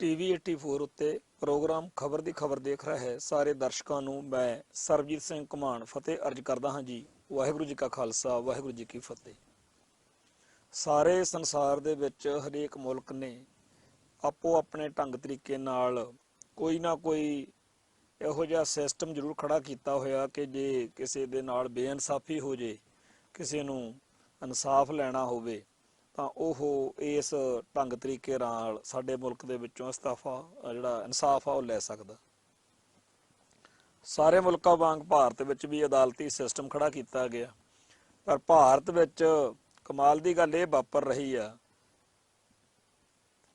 TV 84 उत्ते programme खबर दी खबर देख रहा है सारे दर्शकों ਨੂੰ मैं सरबजीत ਸਿੰਘ ਘੁਮਾਣ फतेह अर्ज करदा हाँ जी। वाहिगुरू जी का खालसा वाहिगुरू जी की फतेह। ਸਾਰੇ ਸੰਸਾਰ ਦੇ ਵਿੱਚ ਹਰੇਕ ਮੁਲਕ ਨੇ ਆਪੋ ਆਪਣੇ ਢੰਗ ਤਰੀਕੇ ਨਾਲ ਕੋਈ ਨਾ ਕੋਈ ਇਹੋ ਜਿਹਾ ਸਿਸਟਮ ਜ਼ਰੂਰ ਖੜਾ ਕੀਤਾ ਹੋਇਆ ਕਿ ਜੇ ਕਿਸੇ ਦੇ ਨਾਲ ਬੇਇਨਸਾਫੀ ਹੋ ਜੇ, ਕਿਸੇ ਨੂੰ ਇਨਸਾਫ ਲੈਣਾ ਹੋਵੇ ਤਾਂ ਉਹ ਇਸ ਢੰਗ ਤਰੀਕੇ ਨਾਲ ਸਾਡੇ ਮੁਲਕ ਦੇ ਵਿੱਚੋਂ ਇਸਤੀਫਾ ਜਿਹੜਾ ਇਨਸਾਫ ਆ ਉਹ ਲੈ ਸਕਦਾ। ਸਾਰੇ ਮੁਲਕਾਂ ਵਾਂਗ ਭਾਰਤ ਵਿੱਚ ਵੀ ਅਦਾਲਤੀ ਸਿਸਟਮ ਖੜਾ ਕੀਤਾ ਗਿਆ, ਪਰ ਭਾਰਤ ਵਿੱਚ ਕਮਾਲ ਦੀ ਗੱਲ ਇਹ ਵਾਪਰ ਰਹੀ ਆ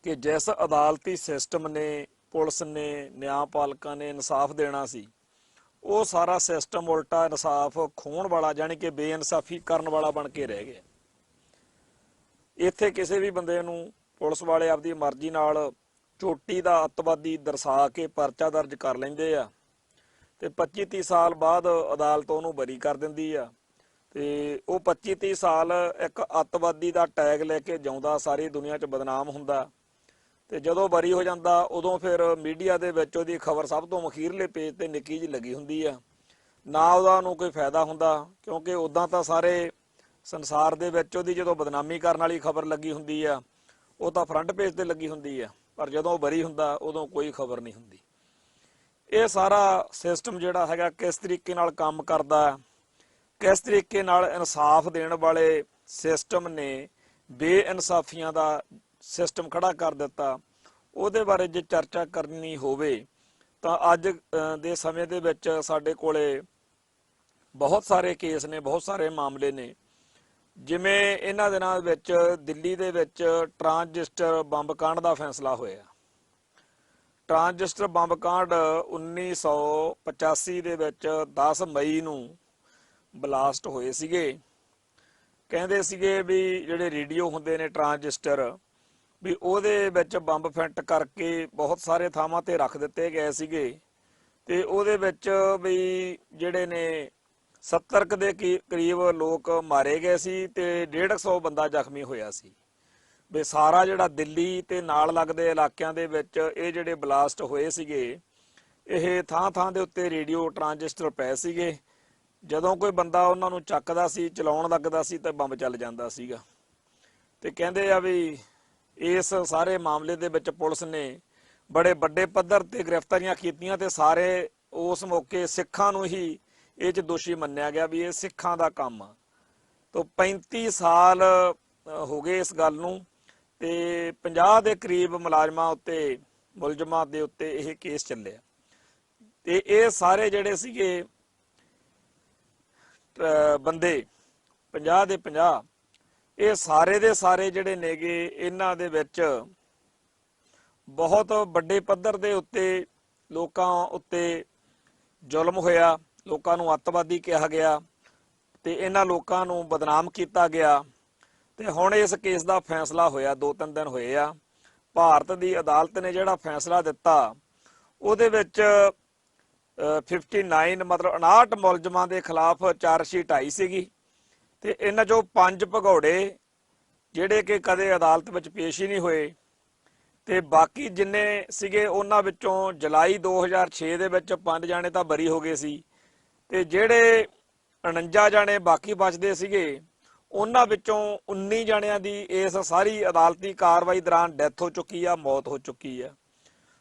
ਕਿ ਜਿਸ ਅਦਾਲਤੀ ਸਿਸਟਮ ਨੇ, ਪੁਲਿਸ ਨੇ, ਨਿਆਂਪਾਲਕਾਂ ਨੇ ਇਨਸਾਫ ਦੇਣਾ ਸੀ, ਉਹ ਸਾਰਾ ਸਿਸਟਮ ਉਲਟਾ ਇਨਸਾਫ ਖੋਹਣ ਵਾਲਾ ਜਾਣੀ ਕਿ ਬੇਇਨਸਾਫੀ ਕਰਨ ਵਾਲਾ ਬਣ ਕੇ ਰਹਿ ਗਿਆ। ਇੱਥੇ ਕਿਸੇ ਵੀ ਬੰਦੇ ਨੂੰ ਪੁਲਿਸ ਵਾਲੇ ਆਪਦੀ ਮਰਜ਼ੀ ਨਾਲ ਚੋਟੀ ਦਾ ਅੱਤਵਾਦੀ ਦਰਸਾ ਕੇ ਪਰਚਾ ਦਰਜ ਕਰ ਲੈਂਦੇ ਆ ਤੇ 25-30 ਸਾਲ ਬਾਅਦ ਅਦਾਲਤ ਉਹਨੂੰ ਬਰੀ ਕਰ ਦਿੰਦੀ ਆ ਤੇ ਉਹ 25-30 ਸਾਲ ਇੱਕ ਅੱਤਵਾਦੀ ਦਾ ਟੈਗ ਲੈ ਕੇ ਜਿਉਂਦਾ ਸਾਰੀ ਦੁਨੀਆ 'ਚ ਬਦਨਾਮ ਹੁੰਦਾ ਤੇ ਜਦੋਂ ਬਰੀ ਹੋ ਜਾਂਦਾ ਉਦੋਂ ਫਿਰ ਮੀਡੀਆ ਦੇ ਵਿੱਚ ਉਹਦੀ ਖਬਰ ਸਭ ਤੋਂ ਅਖੀਰਲੇ ਪੇਜ ਤੇ ਨਿੱਕੀ ਜਿਹੀ ਲੱਗੀ ਹੁੰਦੀ ਆ। ਨਾ ਉਹਦਾ ਨੂੰ ਕੋਈ ਫਾਇਦਾ ਹੁੰਦਾ ਕਿਉਂਕਿ ਉਦਾਂ ਤਾਂ ਸਾਰੇ ਸੰਸਾਰ ਦੇ ਵਿੱਚ ਉਹਦੀ ਜਦੋਂ ਬਦਨਾਮੀ ਕਰਨ ਵਾਲੀ ਖਬਰ ਲੱਗੀ ਹੁੰਦੀ ਆ ਉਹ ਤਾਂ ਫਰੰਟ ਪੇਜ ਤੇ ਲੱਗੀ ਹੁੰਦੀ ਆ, ਪਰ ਜਦੋਂ ਉਹ ਬਰੀ ਹੁੰਦਾ ਉਦੋਂ ਕੋਈ ਖਬਰ ਨਹੀਂ ਹੁੰਦੀ। ਇਹ ਸਾਰਾ ਸਿਸਟਮ ਜਿਹੜਾ ਹੈਗਾ ਕਿਸ ਤਰੀਕੇ ਨਾਲ ਕੰਮ ਕਰਦਾ, ਕਿਸ ਤਰੀਕੇ ਨਾਲ ਇਨਸਾਫ ਦੇਣ ਵਾਲੇ ਸਿਸਟਮ ਨੇ ਬੇਇਨਸਾਫੀਆਂ ਦਾ ਸਿਸਟਮ ਖੜਾ ਕਰ ਦਿੱਤਾ, ਉਹਦੇ ਬਾਰੇ ਜੇ ਚਰਚਾ ਕਰਨੀ ਹੋਵੇ ਤਾਂ ਅੱਜ ਦੇ ਸਮੇਂ ਦੇ ਵਿੱਚ ਸਾਡੇ ਕੋਲੇ ਬਹੁਤ ਸਾਰੇ ਕੇਸ ਨੇ, ਬਹੁਤ ਸਾਰੇ ਮਾਮਲੇ ਨੇ। ਜਿਵੇਂ ਇਹਨਾਂ ਦਿਨਾਂ ਵਿੱਚ ਦਿੱਲੀ ਦੇ ਵਿੱਚ ਟਰਾਂਜਿਸਟਰ ਬੰਬ ਕਾਂਡ ਦਾ ਫੈਸਲਾ ਹੋਇਆ। ਟਰਾਂਜਿਸਟਰ ਬੰਬ ਕਾਂਡ 1985 ਦੇ ਵਿੱਚ 10 ਮਈ ਨੂੰ ਬਲਾਸਟ ਹੋਏ ਸੀਗੇ। ਕਹਿੰਦੇ ਸੀਗੇ ਵੀ ਜਿਹੜੇ ਰੇਡੀਓ ਹੁੰਦੇ ਨੇ ਟਰਾਂਜਿਸਟਰ ਵੀ ਉਹਦੇ ਵਿੱਚ ਬੰਬ ਫਿੱਟ ਕਰਕੇ ਬਹੁਤ ਸਾਰੇ ਥਾਵਾਂ ਤੇ ਰੱਖ ਦਿੱਤੇ ਗਏ ਸੀਗੇ ਤੇ ਉਹਦੇ ਵਿੱਚ ਵੀ ਜਿਹੜੇ ਨੇ 70 ਦੇ ਕਰੀਬ ਲੋਕ ਮਾਰੇ ਗਏ ਸੀ ਤੇ 150 ਬੰਦਾ ਜ਼ਖਮੀ ਹੋਇਆ ਸੀ। ਵੀ ਸਾਰਾ ਜਿਹੜਾ ਦਿੱਲੀ ਤੇ ਨਾਲ ਲੱਗਦੇ ਇਲਾਕਿਆਂ ਦੇ ਵਿੱਚ ਇਹ ਜਿਹੜੇ ਬਲਾਸਟ ਹੋਏ ਸੀਗੇ, ਇਹ ਥਾਂ ਥਾਂ ਦੇ ਉੱਤੇ ਰੇਡੀਓ ਟਰਾਂਜਿਸਟਰ ਪਏ ਸੀਗੇ। ਜਦੋਂ ਕੋਈ ਬੰਦਾ ਉਹਨਾਂ ਨੂੰ ਚੱਕਦਾ ਸੀ, ਚਲਾਉਣ ਲੱਗਦਾ ਸੀ ਤਾਂ ਬੰਬ ਚੱਲ ਜਾਂਦਾ ਸੀਗਾ। ਤੇ ਕਹਿੰਦੇ ਆ ਵੀ ਇਸ ਸਾਰੇ ਮਾਮਲੇ ਦੇ ਵਿੱਚ ਪੁਲਿਸ ਨੇ ਬੜੇ ਵੱਡੇ ਪੱਧਰ ਤੇ ਗ੍ਰਿਫਤਾਰੀਆਂ ਕੀਤੀਆਂ ਤੇ ਸਾਰੇ ਉਸ ਮੌਕੇ ਸਿੱਖਾਂ ਨੂੰ ਹੀ ਇਹ 'ਚ ਦੋਸ਼ੀ ਮੰਨਿਆ ਗਿਆ ਵੀ ਇਹ ਸਿੱਖਾਂ ਦਾ ਕੰਮ ਆ। ਤੋਂ 35 ਸਾਲ ਹੋ ਗਏ ਇਸ ਗੱਲ ਨੂੰ ਤੇ 50 ਦੇ ਕਰੀਬ ਮੁਲਜ਼ਮਾਂ ਦੇ ਉੱਤੇ ਇਹ ਕੇਸ ਚੱਲਿਆ ਤੇ ਇਹ ਸਾਰੇ ਜਿਹੜੇ ਸੀਗੇ ਬੰਦੇ 50 ਦੇ 50 ਇਹ ਸਾਰੇ ਦੇ ਸਾਰੇ ਜਿਹੜੇ ਨੇਗੇ ਇਹਨਾਂ ਦੇ ਵਿੱਚ ਬਹੁਤ ਵੱਡੇ ਪੱਧਰ ਦੇ ਉੱਤੇ ਲੋਕਾਂ ਉੱਤੇ ਜ਼ੁਲਮ ਹੋਇਆ, ਲੋਕਾਂ ਨੂੰ ਅੱਤਵਾਦੀ ਕਿਹਾ ਗਿਆ ਤੇ ਇਹਨਾਂ ਲੋਕਾਂ ਨੂੰ ਬਦਨਾਮ ਕੀਤਾ ਗਿਆ। ਤੇ ਹੁਣ ਇਸ ਕੇਸ ਦਾ ਫੈਸਲਾ ਹੋਇਆ, 2-3 ਦਿਨ ਹੋਏ ਆ। ਭਾਰਤ ਦੀ ਅਦਾਲਤ ਨੇ ਜਿਹੜਾ ਫੈਸਲਾ ਦਿੱਤਾ ਉਹਦੇ ਵਿੱਚ 59 ਮਤਲਬ 59 ਮੁਲਜ਼ਮਾਂ ਦੇ ਖਿਲਾਫ ਚਾਰਜਸ਼ੀਟ ਆਈ ਸੀਗੀ ਤੇ ਇਹਨਾਂ ਚੋਂ 5 ਭਗੌੜੇ ਜਿਹੜੇ ਕਿ ਕਦੇ ਅਦਾਲਤ ਵਿੱਚ ਪੇਸ਼ ਹੀ ਨਹੀਂ ਹੋਏ ਤੇ ਬਾਕੀ ਜਿੰਨੇ ਸੀਗੇ ਉਹਨਾਂ ਵਿੱਚੋਂ ਜੁਲਾਈ 2006 ਦੇ ਵਿੱਚ 5 ਜਾਣੇ ਤਾਂ ਬਰੀ ਹੋ ਗਏ ਸੀ ਤੇ ਜਿਹੜੇ 49 ਜਾਣੇ ਬਾਕੀ ਬਚਦੇ ਸੀਗੇ ਉਹਨਾਂ ਵਿੱਚੋਂ 19 ਜਾਣਿਆਂ ਦੀ ਇਸ ਸਾਰੀ ਅਦਾਲਤੀ ਕਾਰਵਾਈ ਦੌਰਾਨ ਡੈਥ ਹੋ ਚੁੱਕੀ ਆ, ਮੌਤ ਹੋ ਚੁੱਕੀ ਆ।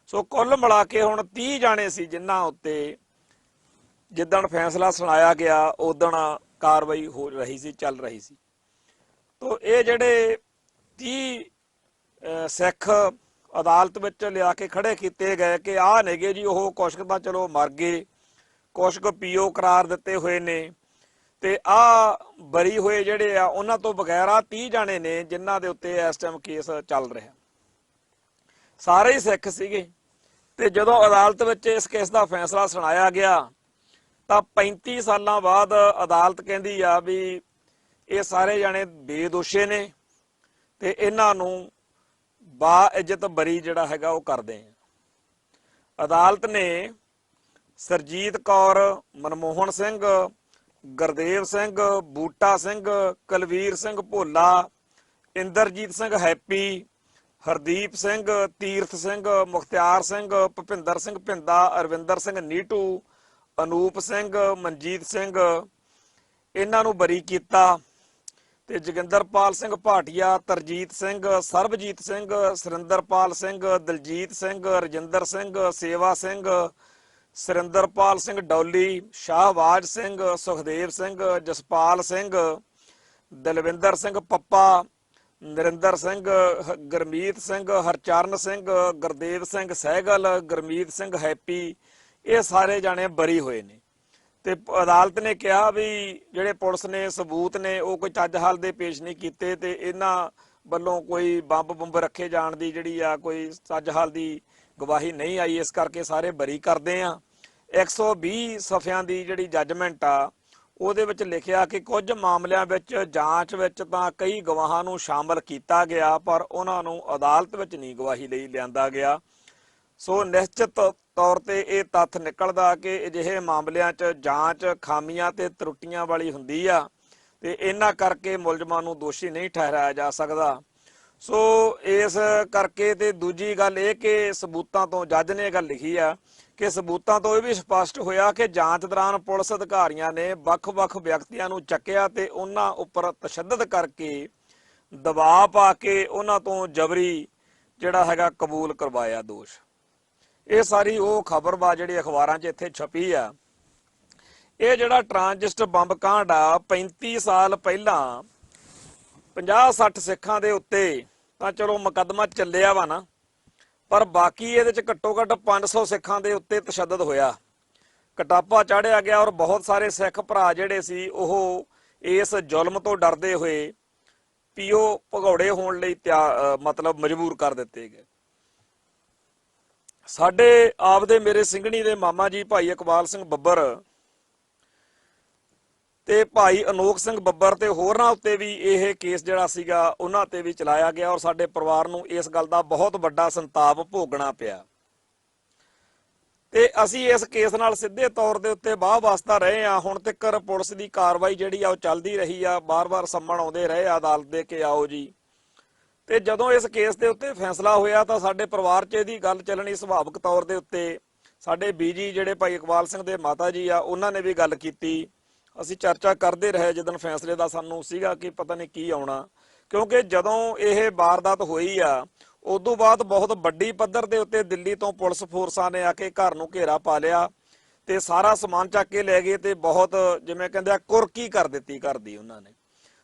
ਸੋ ਕੁੱਲ ਮਿਲਾ ਕੇ ਹੁਣ 30 ਜਾਣੇ ਸੀ ਜਿਨ੍ਹਾਂ ਉੱਤੇ ਜਿੱਦਣ ਫੈਸਲਾ ਸੁਣਾਇਆ ਗਿਆ ਉਦਣ ਕਾਰਵਾਈ ਹੋ ਰਹੀ ਸੀ, ਚੱਲ ਰਹੀ ਸੀ। ਤੋ ਇਹ ਜਿਹੜੇ 30 ਸਿੱਖ ਅਦਾਲਤ ਵਿੱਚ ਲਿਆ ਕੇ ਖੜੇ ਕੀਤੇ ਗਏ ਕਿ ਆਹ ਨੇਗੇ ਜੀ ਉਹ ਕੁਛ ਤਾਂ ਚਲੋ ਮਰ ਗਏ, ਕੁਛ ਕੁ ਪੀਓ ਕਰਾਰ ਦਿੱਤੇ ਹੋਏ ਨੇ ਤੇ ਆਹ ਬਰੀ ਹੋਏ ਜਿਹੜੇ ਆ ਉਹਨਾਂ ਤੋਂ ਬਗੈਰ 30 ਜਾਣੇ ਨੇ ਜਿਨ੍ਹਾਂ ਦੇ ਉੱਤੇ ਇਸ ਟਾਈਮ ਕੇਸ ਚੱਲ ਰਿਹਾ। ਸਾਰੇ ਹੀ ਸਿੱਖ ਸੀਗੇ ਤੇ ਜਦੋਂ ਅਦਾਲਤ ਵਿੱਚ ਇਸ ਕੇਸ ਦਾ ਫੈਸਲਾ ਸੁਣਾਇਆ ਗਿਆ ਤਾਂ 35 ਸਾਲਾਂ ਬਾਅਦ ਅਦਾਲਤ ਕਹਿੰਦੀ ਆ ਵੀ ਇਹ ਸਾਰੇ ਜਾਣੇ ਬੇਦੋਸ਼ੇ ਨੇ ਤੇ ਇਹਨਾਂ ਨੂੰ ਬਾਇੱਜ਼ਤ ਬਰੀ ਜਿਹੜਾ ਹੈਗਾ ਉਹ ਕਰਦੇ ਆ। ਅਦਾਲਤ ਨੇ ਸਰਜੀਤ ਕੌਰ, ਮਨਮੋਹਨ ਸਿੰਘ, ਗੁਰਦੇਵ ਸਿੰਘ, ਬੂਟਾ ਸਿੰਘ, ਕੁਲਵੀਰ ਸਿੰਘ ਭੋਲਾ, ਇੰਦਰਜੀਤ ਸਿੰਘ ਹੈਪੀ ਹਰਦੀਪ ਸਿੰਘ, ਤੀਰਥ ਸਿੰਘ, ਮੁਖਤਿਆਰ ਸਿੰਘ, ਭੁਪਿੰਦਰ ਸਿੰਘ ਭਿੰਦਾ, ਅਰਵਿੰਦਰ ਸਿੰਘ ਨੀਟੂ, ਅਨੂਪ ਸਿੰਘ, ਮਨਜੀਤ ਸਿੰਘ, ਇਹਨਾਂ ਨੂੰ ਬਰੀ ਕੀਤਾ। ਤੇ ਜੋਗਿੰਦਰਪਾਲ ਸਿੰਘ ਭਾਟੀਆ, ਤਰਜੀਤ ਸਿੰਘ, ਸਰਬਜੀਤ ਸਿੰਘ, ਸੁਰਿੰਦਰਪਾਲ ਸਿੰਘ, ਦਲਜੀਤ ਸਿੰਘ, ਰਜਿੰਦਰ ਸਿੰਘ, ਸੇਵਾ ਸਿੰਘ, ਸੁਰਿੰਦਰਪਾਲ ਸਿੰਘ ਡੌਲੀ, ਸ਼ਾਹਬਾਜ ਸਿੰਘ, ਸੁਖਦੇਵ ਸਿੰਘ, ਜਸਪਾਲ ਸਿੰਘ, ਦਲਵਿੰਦਰ ਸਿੰਘ ਪੱਪਾ, ਨਰਿੰਦਰ ਸਿੰਘ, ਗੁਰਮੀਤ ਸਿੰਘ, ਹਰਚਰਨ ਸਿੰਘ, ਗੁਰਦੇਵ ਸਿੰਘ ਸਹਿਗਲ, ਗੁਰਮੀਤ ਸਿੰਘ ਹੈਪੀ, ਇਹ ਸਾਰੇ ਜਾਣੇ ਬਰੀ ਹੋਏ ਨੇ। ਤੇ ਅਦਾਲਤ ਨੇ ਕਿਹਾ ਵੀ ਜਿਹੜੇ ਪੁਲਿਸ ਨੇ ਸਬੂਤ ਨੇ ਉਹ ਕੋਈ ਚੱਜ ਹਾਲ ਦੇ ਪੇਸ਼ ਨਹੀਂ ਕੀਤੇ ਤੇ ਇਹਨਾਂ ਵੱਲੋਂ ਕੋਈ ਬੰਬ ਰੱਖੇ ਜਾਣ ਦੀ ਜਿਹੜੀ ਆ ਕੋਈ ਚੱਜ ਹਾਲ ਦੀ ਗਵਾਹੀ ਨਹੀਂ ਆਈ, ਇਸ ਕਰਕੇ ਸਾਰੇ ਬਰੀ ਕਰਦੇ ਆ। 120 ਸਫ਼ਿਆਂ ਦੀ ਜਿਹੜੀ ਜੱਜਮੈਂਟ ਆ ਉਹਦੇ ਵਿੱਚ ਲਿਖਿਆ ਕਿ ਕੁਝ ਮਾਮਲਿਆਂ ਵਿੱਚ ਜਾਂਚ ਵਿੱਚ ਤਾਂ ਕਈ ਗਵਾਹਾਂ ਨੂੰ ਸ਼ਾਮਲ ਕੀਤਾ ਗਿਆ ਪਰ ਉਹਨਾਂ ਨੂੰ ਅਦਾਲਤ ਵਿੱਚ ਨਹੀਂ ਗਵਾਹੀ ਲਈ ਲਿਆਂਦਾ ਗਿਆ। ਸੋ ਨਿਸ਼ਚਿਤ ਤੌਰ ਤੇ ਇਹ ਤੱਥ ਨਿਕਲਦਾ ਕਿ ਅਜਿਹੇ ਮਾਮਲਿਆਂ 'ਚ ਜਾਂਚ ਖਾਮੀਆਂ ਤੇ ਤਰੁੱਟੀਆਂ ਵਾਲੀ ਹੁੰਦੀ ਆ ਤੇ ਇਹਨਾਂ ਕਰਕੇ ਮੁਲਜ਼ਮਾਂ ਨੂੰ ਦੋਸ਼ੀ ਨਹੀਂ ਠਹਿਰਾਇਆ ਜਾ ਸਕਦਾ। ਸੋ ਇਸ ਕਰਕੇ ਤੇ ਦੂਜੀ ਗੱਲ ਇਹ ਕਿ ਸਬੂਤਾਂ ਤੋਂ ਜੱਜ ਨੇ ਇਹ ਗੱਲ ਲਿਖੀ ਆ ਕਿ ਸਬੂਤਾਂ ਤੋਂ ਇਹ ਵੀ ਸਪਸ਼ਟ ਹੋਇਆ ਕਿ ਜਾਂਚ ਦੌਰਾਨ ਪੁਲਿਸ ਅਧਿਕਾਰੀਆਂ ਨੇ ਵੱਖ-ਵੱਖ ਵਿਅਕਤੀਆਂ ਨੂੰ ਚੱਕਿਆ ਤੇ ਉਹਨਾਂ ਉੱਪਰ ਤਸ਼ੱਦਦ ਕਰਕੇ ਦਬਾਅ ਪਾ ਕੇ ਉਹਨਾਂ ਤੋਂ ਜਬਰੀ ਜਿਹੜਾ ਹੈਗਾ ਕਬੂਲ ਕਰਵਾਇਆ ਦੋਸ਼। ਇਹ ਸਾਰੀ ਉਹ ਖਬਰ ਵਾ ਜਿਹੜੀ ਅਖਬਾਰਾਂ 'ਚ ਇੱਥੇ ਛਪੀ ਆ। ਇਹ ਜਿਹੜਾ ਟਰਾਂਜਿਸਟਰ ਬੰਬ ਕਾਂਡ ਆ 35 ਸਾਲ ਪਹਿਲਾਂ 50-60 ਸਿੱਖਾਂ ਦੇ ਉੱਤੇ ਤਾਂ ਚਲੋ ਮੁਕੱਦਮਾ ਚੱਲਿਆ ਵਾ ਨਾ, ਪਰ ਬਾਕੀ ਇਹਦੇ 'ਚ ਘੱਟੋ ਘੱਟ 500 ਸਿੱਖਾਂ ਦੇ ਉੱਤੇ ਤਸ਼ੱਦਦ ਹੋਇਆ, ਕਟਾਪਾ ਚਾੜਿਆ ਗਿਆ ਔਰ ਬਹੁਤ ਸਾਰੇ ਸਿੱਖ ਭਰਾ ਜਿਹੜੇ ਸੀ ਉਹ ਇਸ ਜ਼ੁਲਮ ਤੋਂ ਡਰਦੇ ਹੋਏ ਪੀਓ ਭਗੌੜੇ ਹੋਣ ਲਈ ਮਤਲਬ ਮਜਬੂਰ ਕਰ ਦਿੱਤੇ ਗਏ। ਸਾਡੇ ਆਪਦੇ ਮੇਰੇ ਸਿੰਘਣੀ ਦੇ ਮਾਮਾ ਜੀ ਭਾਈ ਇਕਬਾਲ ਸਿੰਘ ਬੱਬਰ ਤੇ ਭਾਈ ਅਨੋਖ ਸਿੰਘ ਬੱਬਰ ਤੇ ਹੋਰਨਾਂ ਉੱਤੇ ਵੀ ਇਹ ਕੇਸ ਜਿਹੜਾ ਸੀਗਾ ਉਹਨਾਂ ਤੇ ਵੀ ਚਲਾਇਆ ਗਿਆ ਔਰ ਸਾਡੇ ਪਰਿਵਾਰ ਨੂੰ ਇਸ ਗੱਲ ਦਾ ਬਹੁਤ ਵੱਡਾ ਸੰਤਾਪ ਭੋਗਣਾ ਪਿਆ। ਤੇ ਅਸੀਂ ਇਸ ਕੇਸ ਨਾਲ ਸਿੱਧੇ ਤੌਰ ਦੇ ਉੱਤੇ ਵਾਹ ਵਾਸਤਾ ਰਹੇ ਆ। ਹੁਣ ਤੱਕ ਪੁਲਿਸ ਦੀ ਕਾਰਵਾਈ ਜਿਹੜੀ ਆ ਉਹ ਚੱਲਦੀ ਰਹੀ ਆ, ਬਾਰ-ਬਾਰ ਸੰਮਣ ਆਉਂਦੇ ਰਹੇ ਆ ਅਦਾਲਤ ਦੇ ਕਿ ਆਓ ਜੀ। ਤੇ ਜਦੋਂ ਇਸ ਕੇਸ ਦੇ ਉੱਤੇ ਫੈਸਲਾ ਹੋਇਆ ਤਾਂ ਸਾਡੇ ਪਰਿਵਾਰ 'ਚ ਇਹਦੀ ਗੱਲ ਚੱਲਣੀ ਸੁਭਾਵਿਕ ਤੌਰ ਦੇ ਉੱਤੇ। ਸਾਡੇ ਬੀਜੀ ਜਿਹੜੇ ਭਾਈ ਇਕਬਾਲ ਸਿੰਘ ਦੇ ਮਾਤਾ ਜੀ ਆ ਉਹਨਾਂ ਨੇ ਵੀ ਗੱਲ ਕੀਤੀ, ਅਸੀਂ ਚਰਚਾ ਕਰਦੇ ਰਹੇ ਜਦੋਂ ਫੈਸਲੇ ਦਾ ਸਾਨੂੰ ਸੀਗਾ ਕਿ ਪਤਾ ਨਹੀਂ ਕੀ ਆਉਣਾ, ਕਿਉਂਕਿ ਜਦੋਂ ਇਹ ਵਾਰਦਾਤ ਹੋਈ ਆ ਉਦੋਂ ਬਾਅਦ ਬਹੁਤ ਵੱਡੀ ਪੱਧਰ ਦੇ ਉੱਤੇ ਦਿੱਲੀ ਤੋਂ ਪੁਲਿਸ ਫੋਰਸਾਂ ਨੇ ਆ ਕੇ ਘਰ ਨੂੰ ਘੇਰਾ ਪਾ ਲਿਆ ਤੇ ਸਾਰਾ ਸਮਾਨ ਚੱਕ ਕੇ ਲੈ ਗਏ ਤੇ ਬਹੁਤ ਜਿਵੇਂ ਕਹਿੰਦੇ ਆ ਕੁਰਕੀ ਕਰ ਦਿੱਤੀ ਘਰ ਦੀ ਉਹਨਾਂ ਨੇ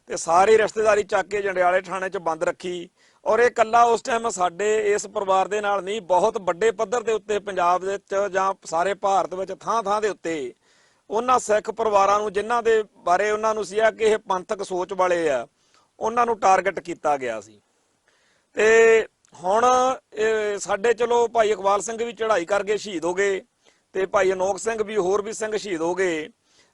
ਤੇ ਸਾਰੀ ਰਿਸ਼ਤੇਦਾਰੀ ਚੱਕ ਕੇ ਜੰਡਿਆਲੇ ਥਾਣੇ 'ਚ ਬੰਦ ਰੱਖੀ। ਔਰ ਇਹ ਕੱਲਾ ਉਸ ਟਾਈਮ ਸਾਡੇ ਇਸ ਪਰਿਵਾਰ ਦੇ ਨਾਲ ਨਹੀਂ, ਬਹੁਤ ਵੱਡੇ ਪੱਧਰ ਦੇ ਉੱਤੇ ਪੰਜਾਬ ਦੇ ਵਿੱਚ ਜਾਂ ਸਾਰੇ ਭਾਰਤ ਵਿੱਚ ਥਾਂ-ਥਾਂ ਦੇ ਉੱਤੇ ਉਹਨਾਂ ਸਿੱਖ ਪਰਿਵਾਰਾਂ ਨੂੰ ਜਿਨ੍ਹਾਂ ਦੇ ਬਾਰੇ ਉਹਨਾਂ ਨੂੰ ਸੀ ਕਿ ਇਹ ਪੰਥਕ ਸੋਚ ਵਾਲੇ ਆ ਉਹਨਾਂ ਨੂੰ ਟਾਰਗੇਟ ਕੀਤਾ ਗਿਆ ਸੀ। ਤੇ ਹੁਣ ਸਾਡੇ ਚਲੋ ਭਾਈ ਇਕਬਾਲ ਸਿੰਘ ਵੀ ਚੜ੍ਹਾਈ ਕਰਕੇ ਸ਼ਹੀਦ ਹੋ ਗਏ ਤੇ ਭਾਈ ਅਨੋਖ ਸਿੰਘ ਵੀ ਹੋਰ ਵੀ ਸਿੰਘ ਸ਼ਹੀਦ ਹੋ ਗਏ।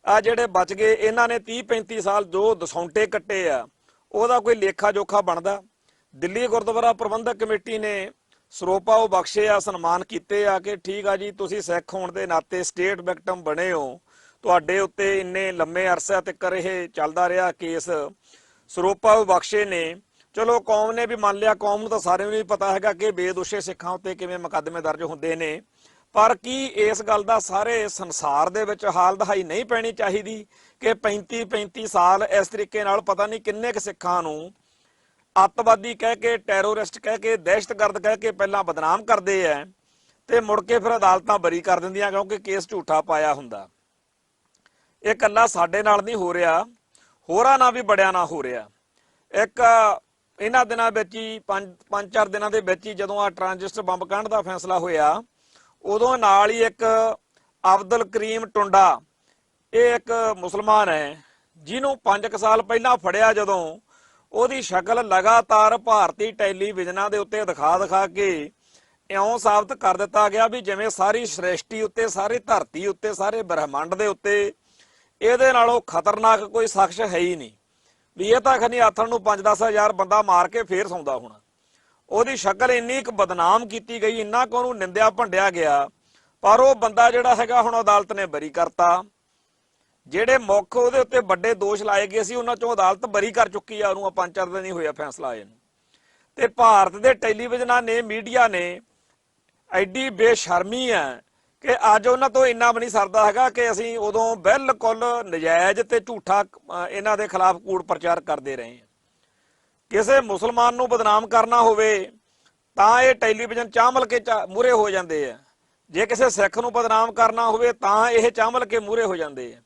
ਆ ਜਿਹੜੇ ਬਚ ਗਏ ਇਹਨਾਂ ਨੇ 30-35 ਸਾਲ ਜੋ ਦਸੌਂਟੇ ਕੱਟੇ ਆ ਉਹਦਾ ਕੋਈ ਲੇਖਾ ਜੋਖਾ ਬਣਦਾ। ਦਿੱਲੀ ਗੁਰਦੁਆਰਾ ਪ੍ਰਬੰਧਕ ਕਮੇਟੀ ਨੇ ਸਰੋਪਾ ਉਹ ਬਖਸ਼ੇ ਆ, ਸਨਮਾਨ ਕੀਤੇ ਆ ਕਿ ਠੀਕ ਆ ਜੀ ਤੁਸੀਂ ਸਿੱਖ ਹੋਣ ਦੇ ਨਾਤੇ ਸਟੇਟ ਵਿਕਟਮ ਬਣੇ ਹੋ, ਤੁਹਾਡੇ ਉੱਤੇ ਇੰਨੇ ਲੰਮੇ ਅਰਸੇ ਤੱਕ ਇਹ ਚੱਲਦਾ ਰਿਹਾ ਕੇਸ। ਸਰੋਪਾ ਉਹ ਬਖਸ਼ੇ ਨੇ, ਚਲੋ ਕੌਮ ਨੇ ਵੀ ਮੰਨ ਲਿਆ, ਕੌਮ ਨੂੰ ਤਾਂ ਸਾਰਿਆਂ ਨੂੰ ਹੀ ਪਤਾ ਹੈਗਾ ਕਿ ਬੇਦੋਸ਼ੇ ਸਿੱਖਾਂ ਉੱਤੇ ਕਿਵੇਂ ਮੁਕੱਦਮੇ ਦਰਜ ਹੁੰਦੇ ਨੇ, ਪਰ ਕੀ ਇਸ ਗੱਲ ਦਾ ਸਾਰੇ ਸੰਸਾਰ ਦੇ ਵਿੱਚ ਹਾਲ ਦਹਾਈ ਨਹੀਂ ਪੈਣੀ ਚਾਹੀਦੀ ਕਿ 35-35 ਸਾਲ ਇਸ ਤਰੀਕੇ ਨਾਲ ਪਤਾ ਨਹੀਂ ਕਿੰਨੇ ਕੁ ਸਿੱਖਾਂ ਨੂੰ ਅੱਤਵਾਦੀ ਕਹਿ ਕੇ, ਟੈਰੋਰਿਸਟ ਕਹਿ ਕੇ, ਦਹਿਸ਼ਤਗਰਦ ਕਹਿ ਕੇ ਪਹਿਲਾਂ ਬਦਨਾਮ ਕਰਦੇ ਆ ਤੇ ਮੁੜ ਕੇ ਫਿਰ ਅਦਾਲਤਾਂ ਬਰੀ ਕਰ ਦਿੰਦੀਆਂ ਕਿਉਂਕਿ ਕੇਸ ਝੂਠਾ ਪਾਇਆ ਹੁੰਦਾ। ਇਹ ਇਕੱਲਾ ਸਾਡੇ ਨਾਲ ਨਹੀਂ ਹੋ ਰਿਹਾ, ਹੋਰਾਂ ਨਾਲ ਵੀ ਬੜਿਆਂ ਨਾਲ ਹੋ ਰਿਹਾ। ਇੱਕ ਇਹਨਾਂ ਦਿਨਾਂ ਵਿੱਚ ਹੀ 5-4 ਦਿਨਾਂ ਦੇ ਵਿੱਚ ਹੀ ਜਦੋਂ ਆ ਟਰਾਂਜਿਸਟਰ ਬੰਬ ਕਾਂਡ ਦਾ ਫੈਸਲਾ ਹੋਇਆ ਉਦੋਂ ਨਾਲ ਹੀ ਇੱਕ ਅਬਦੁਲ ਕਰੀਮ ਟੁੰਡਾ, ਇਹ ਇੱਕ ਮੁਸਲਮਾਨ ਹੈ ਜਿਹਨੂੰ 5 ਸਾਲ ਪਹਿਲਾਂ ਫੜਿਆ ਜਦੋਂ ਉਹਦੀ ਸ਼ਕਲ ਲਗਾਤਾਰ ਭਾਰਤੀ ਟੈਲੀਵਿਜ਼ਨਾਂ ਦੇ ਉੱਤੇ ਦਿਖਾ ਕੇ ਇਉਂ ਸਾਬਤ ਕਰ ਦਿੱਤਾ ਗਿਆ ਵੀ ਜਿਵੇਂ ਸਾਰੀ ਸ੍ਰਿਸ਼ਟੀ ਉੱਤੇ, ਸਾਰੀ ਧਰਤੀ ਉੱਤੇ, ਸਾਰੇ ਬ੍ਰਹਿਮੰਡ ਦੇ ਉੱਤੇ ਇਹਦੇ ਨਾਲੋਂ ਖਤਰਨਾਕ ਕੋਈ ਸ਼ਖਸ ਹੈ ਹੀ ਨਹੀਂ, ਵੀ ਇਹ ਤਾਂ ਖਨੀ ਆਥਣ ਨੂੰ 5-10 ਹਜ਼ਾਰ ਬੰਦਾ ਮਾਰ ਕੇ ਫੇਰ ਸੌਂਦਾ ਹੋਣਾ। ਉਹਦੀ ਸ਼ਕਲ ਇੰਨੀ ਕੁ ਬਦਨਾਮ ਕੀਤੀ ਗਈ, ਇੰਨਾ ਕੁ ਉਹਨੂੰ ਨਿੰਦਿਆ ਭੰਡਿਆ ਗਿਆ, ਪਰ ਉਹ ਬੰਦਾ ਜਿਹੜਾ ਹੈਗਾ ਹੁਣ ਅਦਾਲਤ ਨੇ ਬਰੀ ਕਰਤਾ। ਜਿਹੜੇ ਮੁੱਖ ਉਹਦੇ ਉੱਤੇ ਵੱਡੇ ਦੋਸ਼ ਲਾਏ ਗਏ ਸੀ ਉਹਨਾਂ ਚੋਂ ਅਦਾਲਤ ਬਰੀ ਕਰ ਚੁੱਕੀ ਆ ਉਹਨੂੰ, 5-4 ਦਿਨ ਹੀ ਹੋਇਆ ਫੈਸਲਾ ਆਏ ਨੂੰ। ਤੇ ਭਾਰਤ ਦੇ ਟੈਲੀਵਿਜ਼ਨਾਂ ਨੇ, ਮੀਡੀਆ ਨੇ ਐਡੀ ਬੇਸ਼ਰਮੀ ਹੈ ਕਿ ਅੱਜ ਉਹਨਾਂ ਤੋਂ ਇੰਨਾ ਵੀ ਨਹੀਂ ਸਰਦਾ ਹੈਗਾ ਕਿ ਅਸੀਂ ਉਦੋਂ ਬਿਲਕੁਲ ਨਜਾਇਜ਼ ਤੇ ਝੂਠਾ ਇਹਨਾਂ ਦੇ ਖਿਲਾਫ ਕੂੜ ਪ੍ਰਚਾਰ ਕਰਦੇ ਰਹੇ ਹਾਂ। ਕਿਸੇ ਮੁਸਲਮਾਨ ਨੂੰ ਬਦਨਾਮ ਕਰਨਾ ਹੋਵੇ ਤਾਂ ਇਹ ਟੈਲੀਵਿਜ਼ਨ ਚਾਹਮਲ ਕੇ ਮੂਹਰੇ ਹੋ ਜਾਂਦੇ ਆ, ਜੇ ਕਿਸੇ ਸਿੱਖ ਨੂੰ ਬਦਨਾਮ ਕਰਨਾ ਹੋਵੇ ਤਾਂ ਇਹ ਚਾਹਮਲ ਕੇ ਮੂਹਰੇ ਹੋ ਜਾਂਦੇ ਆ।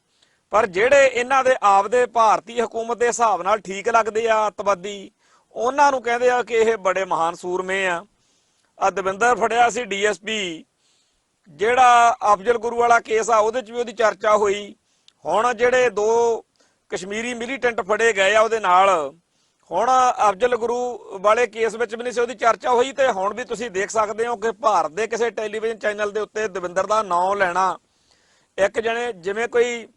ਪਰ ਜਿਹੜੇ ਇਹਨਾਂ ਦੇ ਆਪਦੇ ਭਾਰਤੀ ਹਕੂਮਤ ਦੇ ਹਿਸਾਬ ਨਾਲ ਠੀਕ ਲੱਗਦੇ ਆ ਅੱਤਵਾਦੀ, ਉਹਨਾਂ ਨੂੰ ਕਹਿੰਦੇ ਆ ਕਿ ਇਹ ਬੜੇ ਮਹਾਨ ਸੂਰਮੇ ਆ। ਦਵਿੰਦਰ ਫੜਿਆ ਸੀ ਡੀਐਸਪੀ, ਜਿਹੜਾ ਅਫਜ਼ਲ ਗੁਰੂ ਵਾਲਾ ਕੇਸ ਆ ਉਹਦੇ 'ਚ ਵੀ ਉਹਦੀ ਚਰਚਾ ਹੋਈ। ਹੁਣ ਜਿਹੜੇ 2 ਕਸ਼ਮੀਰੀ ਮਿਲੀਟੈਂਟ ਫੜੇ ਗਏ ਆ ਉਹਦੇ ਨਾਲ, ਹੁਣ ਅਫਜ਼ਲ ਗੁਰੂ ਵਾਲੇ ਕੇਸ ਵਿੱਚ ਵੀ ਨਹੀਂ ਸੀ ਉਹਦੀ ਚਰਚਾ ਹੋਈ। ਤੇ ਹੁਣ ਵੀ ਤੁਸੀਂ ਦੇਖ ਸਕਦੇ ਹੋ ਕਿ ਭਾਰਤ ਦੇ ਕਿਸੇ ਟੈਲੀਵਿਜ਼ਨ ਚੈਨਲ ਦੇ ਉੱਤੇ ਦਵਿੰਦਰ ਦਾ ਨਾਂ ਲੈਣਾ, ਇੱਕ ਜਣੇ ਜਿਵੇਂ ਕੋਈ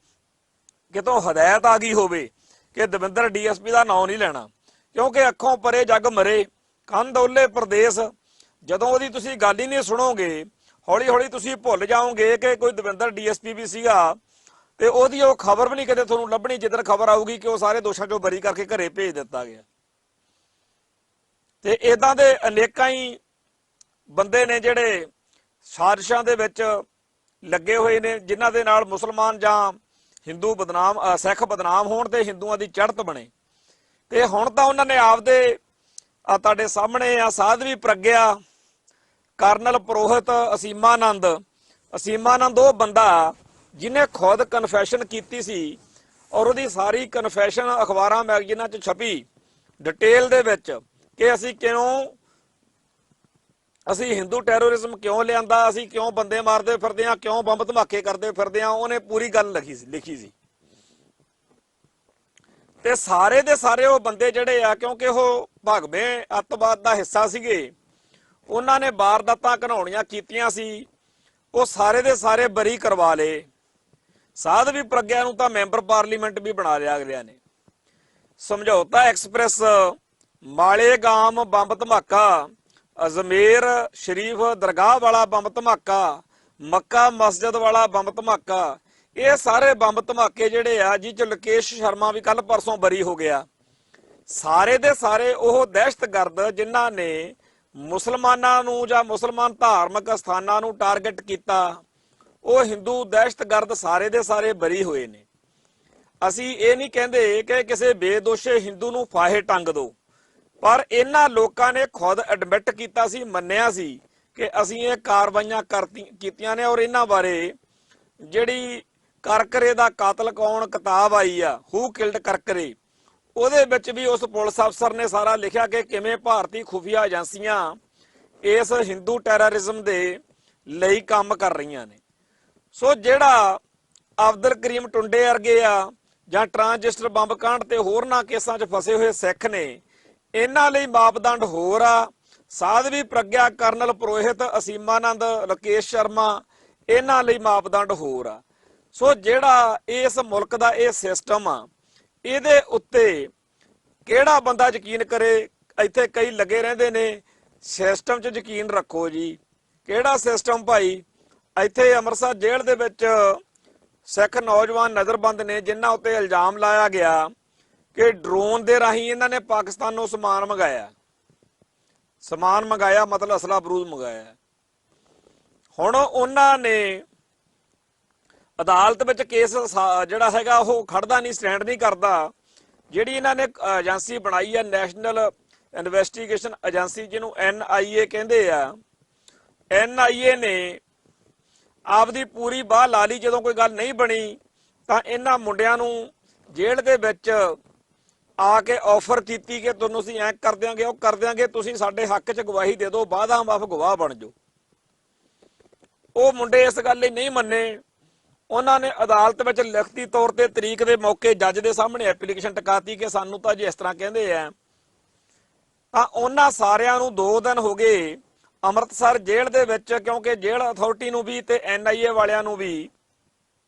ਕਿਤੋਂ ਹਦਾਇਤ ਆ ਗਈ ਹੋਵੇ ਕਿ ਦਵਿੰਦਰ ਡੀਐਸਪੀ ਦਾ ਨਾਂ ਨਹੀਂ ਲੈਣਾ, ਕਿਉਂਕਿ ਅੱਖੋਂ ਪਰੇ ਜੱਗ ਮਰੇ, ਕੰਧੋਲੇ ਪ੍ਰਦੇਸ਼। ਜਦੋਂ ਉਹਦੀ ਤੁਸੀਂ ਗੱਲ ਹੀ ਨਹੀਂ ਸੁਣੋਗੇ, ਹੌਲੀ ਹੌਲੀ ਤੁਸੀਂ ਭੁੱਲ ਜਾਓਗੇ ਕਿ ਕੋਈ ਦਵਿੰਦਰ ਡੀਐਸਪੀ ਵੀ ਸੀਗਾ, ਤੇ ਉਹਦੀ ਉਹ ਖਬਰ ਵੀ ਨਹੀਂ ਕਦੇ ਤੁਹਾਨੂੰ ਲੱਭਣੀ ਜਿੱਦਣ ਖਬਰ ਆਊਗੀ ਕਿ ਉਹ ਸਾਰੇ ਦੋਸ਼ਾਂ ਚੋਂ ਬਰੀ ਕਰਕੇ ਘਰੇ ਭੇਜ ਦਿੱਤਾ ਗਿਆ। ਤੇ ਇਦਾਂ ਦੇ ਅਨੇਕਾਂ ਹੀ ਬੰਦੇ ਨੇ ਜਿਹੜੇ ਸਾਜ਼ਿਸ਼ਾਂ ਦੇ ਵਿੱਚ ਲੱਗੇ ਹੋਏ ਨੇ, ਜਿਨ੍ਹਾਂ ਦੇ ਨਾਲ ਮੁਸਲਮਾਨ ਜਾਂ ਹਿੰਦੂ ਬਦਨਾਮ, ਸਿੱਖ ਬਦਨਾਮ ਹੋਣ ਤੇ ਹਿੰਦੂਆਂ ਦੀ ਚੜ੍ਹਤ ਬਣੇ। ਤੇ ਹੁਣ ਤਾਂ ਉਹਨਾਂ ਨੇ ਆਪਦੇ ਤੁਹਾਡੇ ਸਾਹਮਣੇ ਆ ਸਾਧਵੀ ਪ੍ਰਗਿਆ, ਕਰਨਲ ਪੁਰੋਹਿਤ ਅਸੀਮਾਨੰਦ ਉਹ ਬੰਦਾ ਜਿਹਨੇ ਖੁਦ ਕਨਫੈਸ਼ਨ ਕੀਤੀ ਸੀ, ਔਰ ਉਹਦੀ ਸਾਰੀ ਕਨਫੈਸ਼ਨ ਅਖਬਾਰਾਂ ਮੈਗਜ਼ੀਨਾਂ 'ਚ ਛਪੀ ਡਿਟੇਲ ਦੇ ਵਿੱਚ ਕਿ ਅਸੀਂ ਹਿੰਦੂ ਟੈਰੋਰਿਜ਼ਮ ਕਿਉਂ ਲਿਆਂਦਾ, ਅਸੀਂ ਕਿਉਂ ਬੰਦੇ ਮਾਰਦੇ ਫਿਰਦੇ ਹਾਂ, ਕਿਉਂ ਬੰਬ ਧਮਾਕੇ ਕਰਦੇ ਫਿਰਦੇ ਹਾਂ। ਉਹਨੇ ਪੂਰੀ ਗੱਲ ਲਿਖੀ ਸੀ। ਤੇ ਸਾਰੇ ਦੇ ਸਾਰੇ ਉਹ ਬੰਦੇ ਜਿਹੜੇ ਆ, ਕਿਉਂਕਿ ਉਹ ਭਗਵੇਂ ਅੱਤਵਾਦ ਦਾ ਹਿੱਸਾ ਸੀਗੇ, ਉਹਨਾਂ ਨੇ ਵਾਰਦਾਤਾਂ ਘਿਨਾਉਣੀਆਂ ਕੀਤੀਆਂ ਸੀ, ਉਹ ਸਾਰੇ ਦੇ ਸਾਰੇ ਬਰੀ ਕਰਵਾ ਲਏ। ਸਾਧਵੀ ਪ੍ਰਗਿਆ ਨੂੰ ਤਾਂ ਮੈਂਬਰ ਪਾਰਲੀਮੈਂਟ ਵੀ ਬਣਾ ਲਿਆ ਅਗਲਿਆਂ ਨੇ। ਸਮਝੌਤਾ ਐਕਸਪ੍ਰੈਸ, ਮਾਲੇਗਾਮ ਬੰਬ ਧਮਾਕਾ, ਅਜਮੇਰ ਸ਼ਰੀਫ ਦਰਗਾਹ ਵਾਲਾ ਬੰਬ ਧਮਾਕਾ, ਮੱਕਾ ਮਸਜਿਦ ਵਾਲਾ ਬੰਬ ਧਮਾਕਾ, ਇਹ ਸਾਰੇ ਬੰਬ ਧਮਾਕੇ ਜਿਹੜੇ ਆ ਜਿਹ 'ਚ ਲਕੇਸ਼ ਸ਼ਰਮਾ ਵੀ ਕੱਲ ਪਰਸੋਂ ਬਰੀ ਹੋ ਗਿਆ। ਸਾਰੇ ਦੇ ਸਾਰੇ ਉਹ ਦਹਿਸ਼ਤਗਰਦ ਜਿਨ੍ਹਾਂ ਨੇ ਮੁਸਲਮਾਨਾਂ ਨੂੰ ਜਾਂ ਮੁਸਲਮਾਨ ਧਾਰਮਿਕ ਸਥਾਨਾਂ ਨੂੰ ਟਾਰਗੇਟ ਕੀਤਾ, ਉਹ ਹਿੰਦੂ ਦਹਿਸ਼ਤਗਰਦ ਸਾਰੇ ਦੇ ਸਾਰੇ ਬਰੀ ਹੋਏ ਨੇ। ਅਸੀਂ ਇਹ ਨਹੀਂ ਕਹਿੰਦੇ ਕਿ ਕਿਸੇ ਬੇਦੋਸ਼ੇ ਹਿੰਦੂ ਨੂੰ ਫਾਹੇ ਟੰਗ ਦੋ, ਪਰ ਇਹਨਾਂ ਲੋਕਾਂ ਨੇ ਖੁਦ ਐਡਮਿਟ ਕੀਤਾ ਸੀ, ਮੰਨਿਆ ਸੀ ਕਿ ਅਸੀਂ ਇਹ ਕਾਰਵਾਈਆਂ ਕੀਤੀਆਂ ਨੇ। ਔਰ ਇਹਨਾਂ ਬਾਰੇ ਜਿਹੜੀ ਕਰਕਰੇ ਦਾ ਕਾਤਲ ਕੌਣ ਕਿਤਾਬ ਆਈ ਆ, ਹੂ ਕਿਲਡ ਕਰਕਰੇ, ਉਹਦੇ ਵਿੱਚ ਵੀ ਉਸ ਪੁਲਿਸ ਅਫਸਰ ਨੇ ਸਾਰਾ ਲਿਖਿਆ ਕਿ ਕਿਵੇਂ ਭਾਰਤੀ ਖੁਫੀਆ ਏਜੰਸੀਆਂ ਇਸ ਹਿੰਦੂ ਟੈਰਰਿਜ਼ਮ ਦੇ ਲਈ ਕੰਮ ਕਰ ਰਹੀਆਂ ਨੇ। ਸੋ ਜਿਹੜਾ ਅਬਦੁਲ ਕਰੀਮ ਟੁੰਡੇ ਵਰਗੇ ਆ ਜਾਂ ਟਰਾਂਜਿਸਟਰ ਬੰਬ ਕਾਂਡ ਤੇ ਹੋਰਨਾਂ ਕੇਸਾਂ 'ਚ ਫਸੇ ਹੋਏ ਸਿੱਖ ਨੇ, ਇਹਨਾਂ ਲਈ ਮਾਪਦੰਡ ਹੋਰ ਆ। ਸਾਧਵੀ ਪ੍ਰਗਿਆ, ਕਰਨਲ ਪੁਰੋਹਿਤ ਅਸੀਮਾਨੰਦ, ਲਕੇਸ਼ ਸ਼ਰਮਾ, ਇਹਨਾਂ ਲਈ ਮਾਪਦੰਡ ਹੋਰ ਆ। ਸੋ ਜਿਹੜਾ ਇਸ ਮੁਲਕ ਦਾ ਇਹ ਸਿਸਟਮ ਆ, ਇਹਦੇ ਉੱਤੇ ਕਿਹੜਾ ਬੰਦਾ ਯਕੀਨ ਕਰੇ। ਇੱਥੇ ਕਈ ਲੱਗੇ ਰਹਿੰਦੇ ਨੇ ਸਿਸਟਮ 'ਚ ਯਕੀਨ ਰੱਖੋ ਜੀ। ਕਿਹੜਾ ਸਿਸਟਮ ਭਾਈ? ਇੱਥੇ ਅੰਮ੍ਰਿਤਸਰ ਜੇਲ੍ਹ ਦੇ ਵਿੱਚ ਸਿੱਖ ਨੌਜਵਾਨ ਨਜ਼ਰਬੰਦ ਨੇ ਜਿਨ੍ਹਾਂ ਉੱਤੇ ਇਲਜ਼ਾਮ ਲਾਇਆ ਗਿਆ ਕਿ ਡਰੋਨ ਦੇ ਰਾਹੀਂ ਇਹਨਾਂ ਨੇ ਪਾਕਿਸਤਾਨੋਂ ਸਮਾਨ ਮੰਗਾਇਆ, ਮਤਲਬ ਅਸਲਾ ਬਰੂਦ ਮੰਗਾਇਆ। ਹੁਣ ਉਹਨਾਂ ਨੇ ਅਦਾਲਤ ਵਿੱਚ ਕੇਸ ਜਿਹੜਾ ਹੈਗਾ ਉਹ ਖੜਦਾ ਨਹੀਂ, ਸਟੈਂਡ ਨਹੀਂ ਕਰਦਾ। ਜਿਹੜੀ ਇਹਨਾਂ ਨੇ ਏਜੰਸੀ ਬਣਾਈ ਆ, ਨੈਸ਼ਨਲ ਇਨਵੈਸਟੀਗੇਸ਼ਨ ਏਜੰਸੀ, ਜਿਹਨੂੰ NIA ਕਹਿੰਦੇ ਆ, NIA ਨੇ ਆਪਦੀ ਪੂਰੀ ਬਾਹ ਲਾ ਲਈ। ਜਦੋਂ ਕੋਈ ਗੱਲ ਨਹੀਂ ਬਣੀ ਤਾਂ ਇਹਨਾਂ ਮੁੰਡਿਆਂ ਨੂੰ ਜੇਲ੍ਹ ਦੇ ਵਿੱਚ ਆ ਕੇ ਆਫਰ ਕੀਤੀ ਕਿ ਤੁਹਾਨੂੰ ਅਸੀਂ ਐਂ ਕਰ ਦਿਆਂਗੇ, ਉਹ ਕਰ ਦਿਆਂਗੇ, ਤੁਸੀਂ ਸਾਡੇ ਹੱਕ 'ਚ ਗਵਾਹੀ ਦੇ ਦਿਓ, ਵਾਅਦਾ ਮਾਫ ਗਵਾਹ ਬਣ ਜਾਓ। ਉਹ ਮੁੰਡੇ ਇਸ ਗੱਲ ਲਈ ਨਹੀਂ ਮੰਨੇ। ਉਹਨਾਂ ਨੇ ਅਦਾਲਤ ਵਿੱਚ ਲਿਖਤੀ ਤੌਰ ਤੇ ਤਰੀਕ ਦੇ ਮੌਕੇ ਜੱਜ ਦੇ ਸਾਹਮਣੇ ਐਪਲੀਕੇਸ਼ਨ ਟਿਕਾਤੀ ਕਿ ਸਾਨੂੰ ਤਾਂ ਜੇ ਇਸ ਤਰ੍ਹਾਂ ਕਹਿੰਦੇ ਆ। ਤਾਂ ਉਹਨਾਂ ਸਾਰਿਆਂ ਨੂੰ 2 ਦਿਨ ਹੋ ਗਏ ਅੰਮ੍ਰਿਤਸਰ ਜੇਲ੍ਹ ਦੇ ਵਿੱਚ, ਕਿਉਂਕਿ ਜੇਲ੍ਹ ਅਥਾਰਟੀ ਨੂੰ ਵੀ ਤੇ NIA ਵਾਲਿਆਂ ਨੂੰ ਵੀ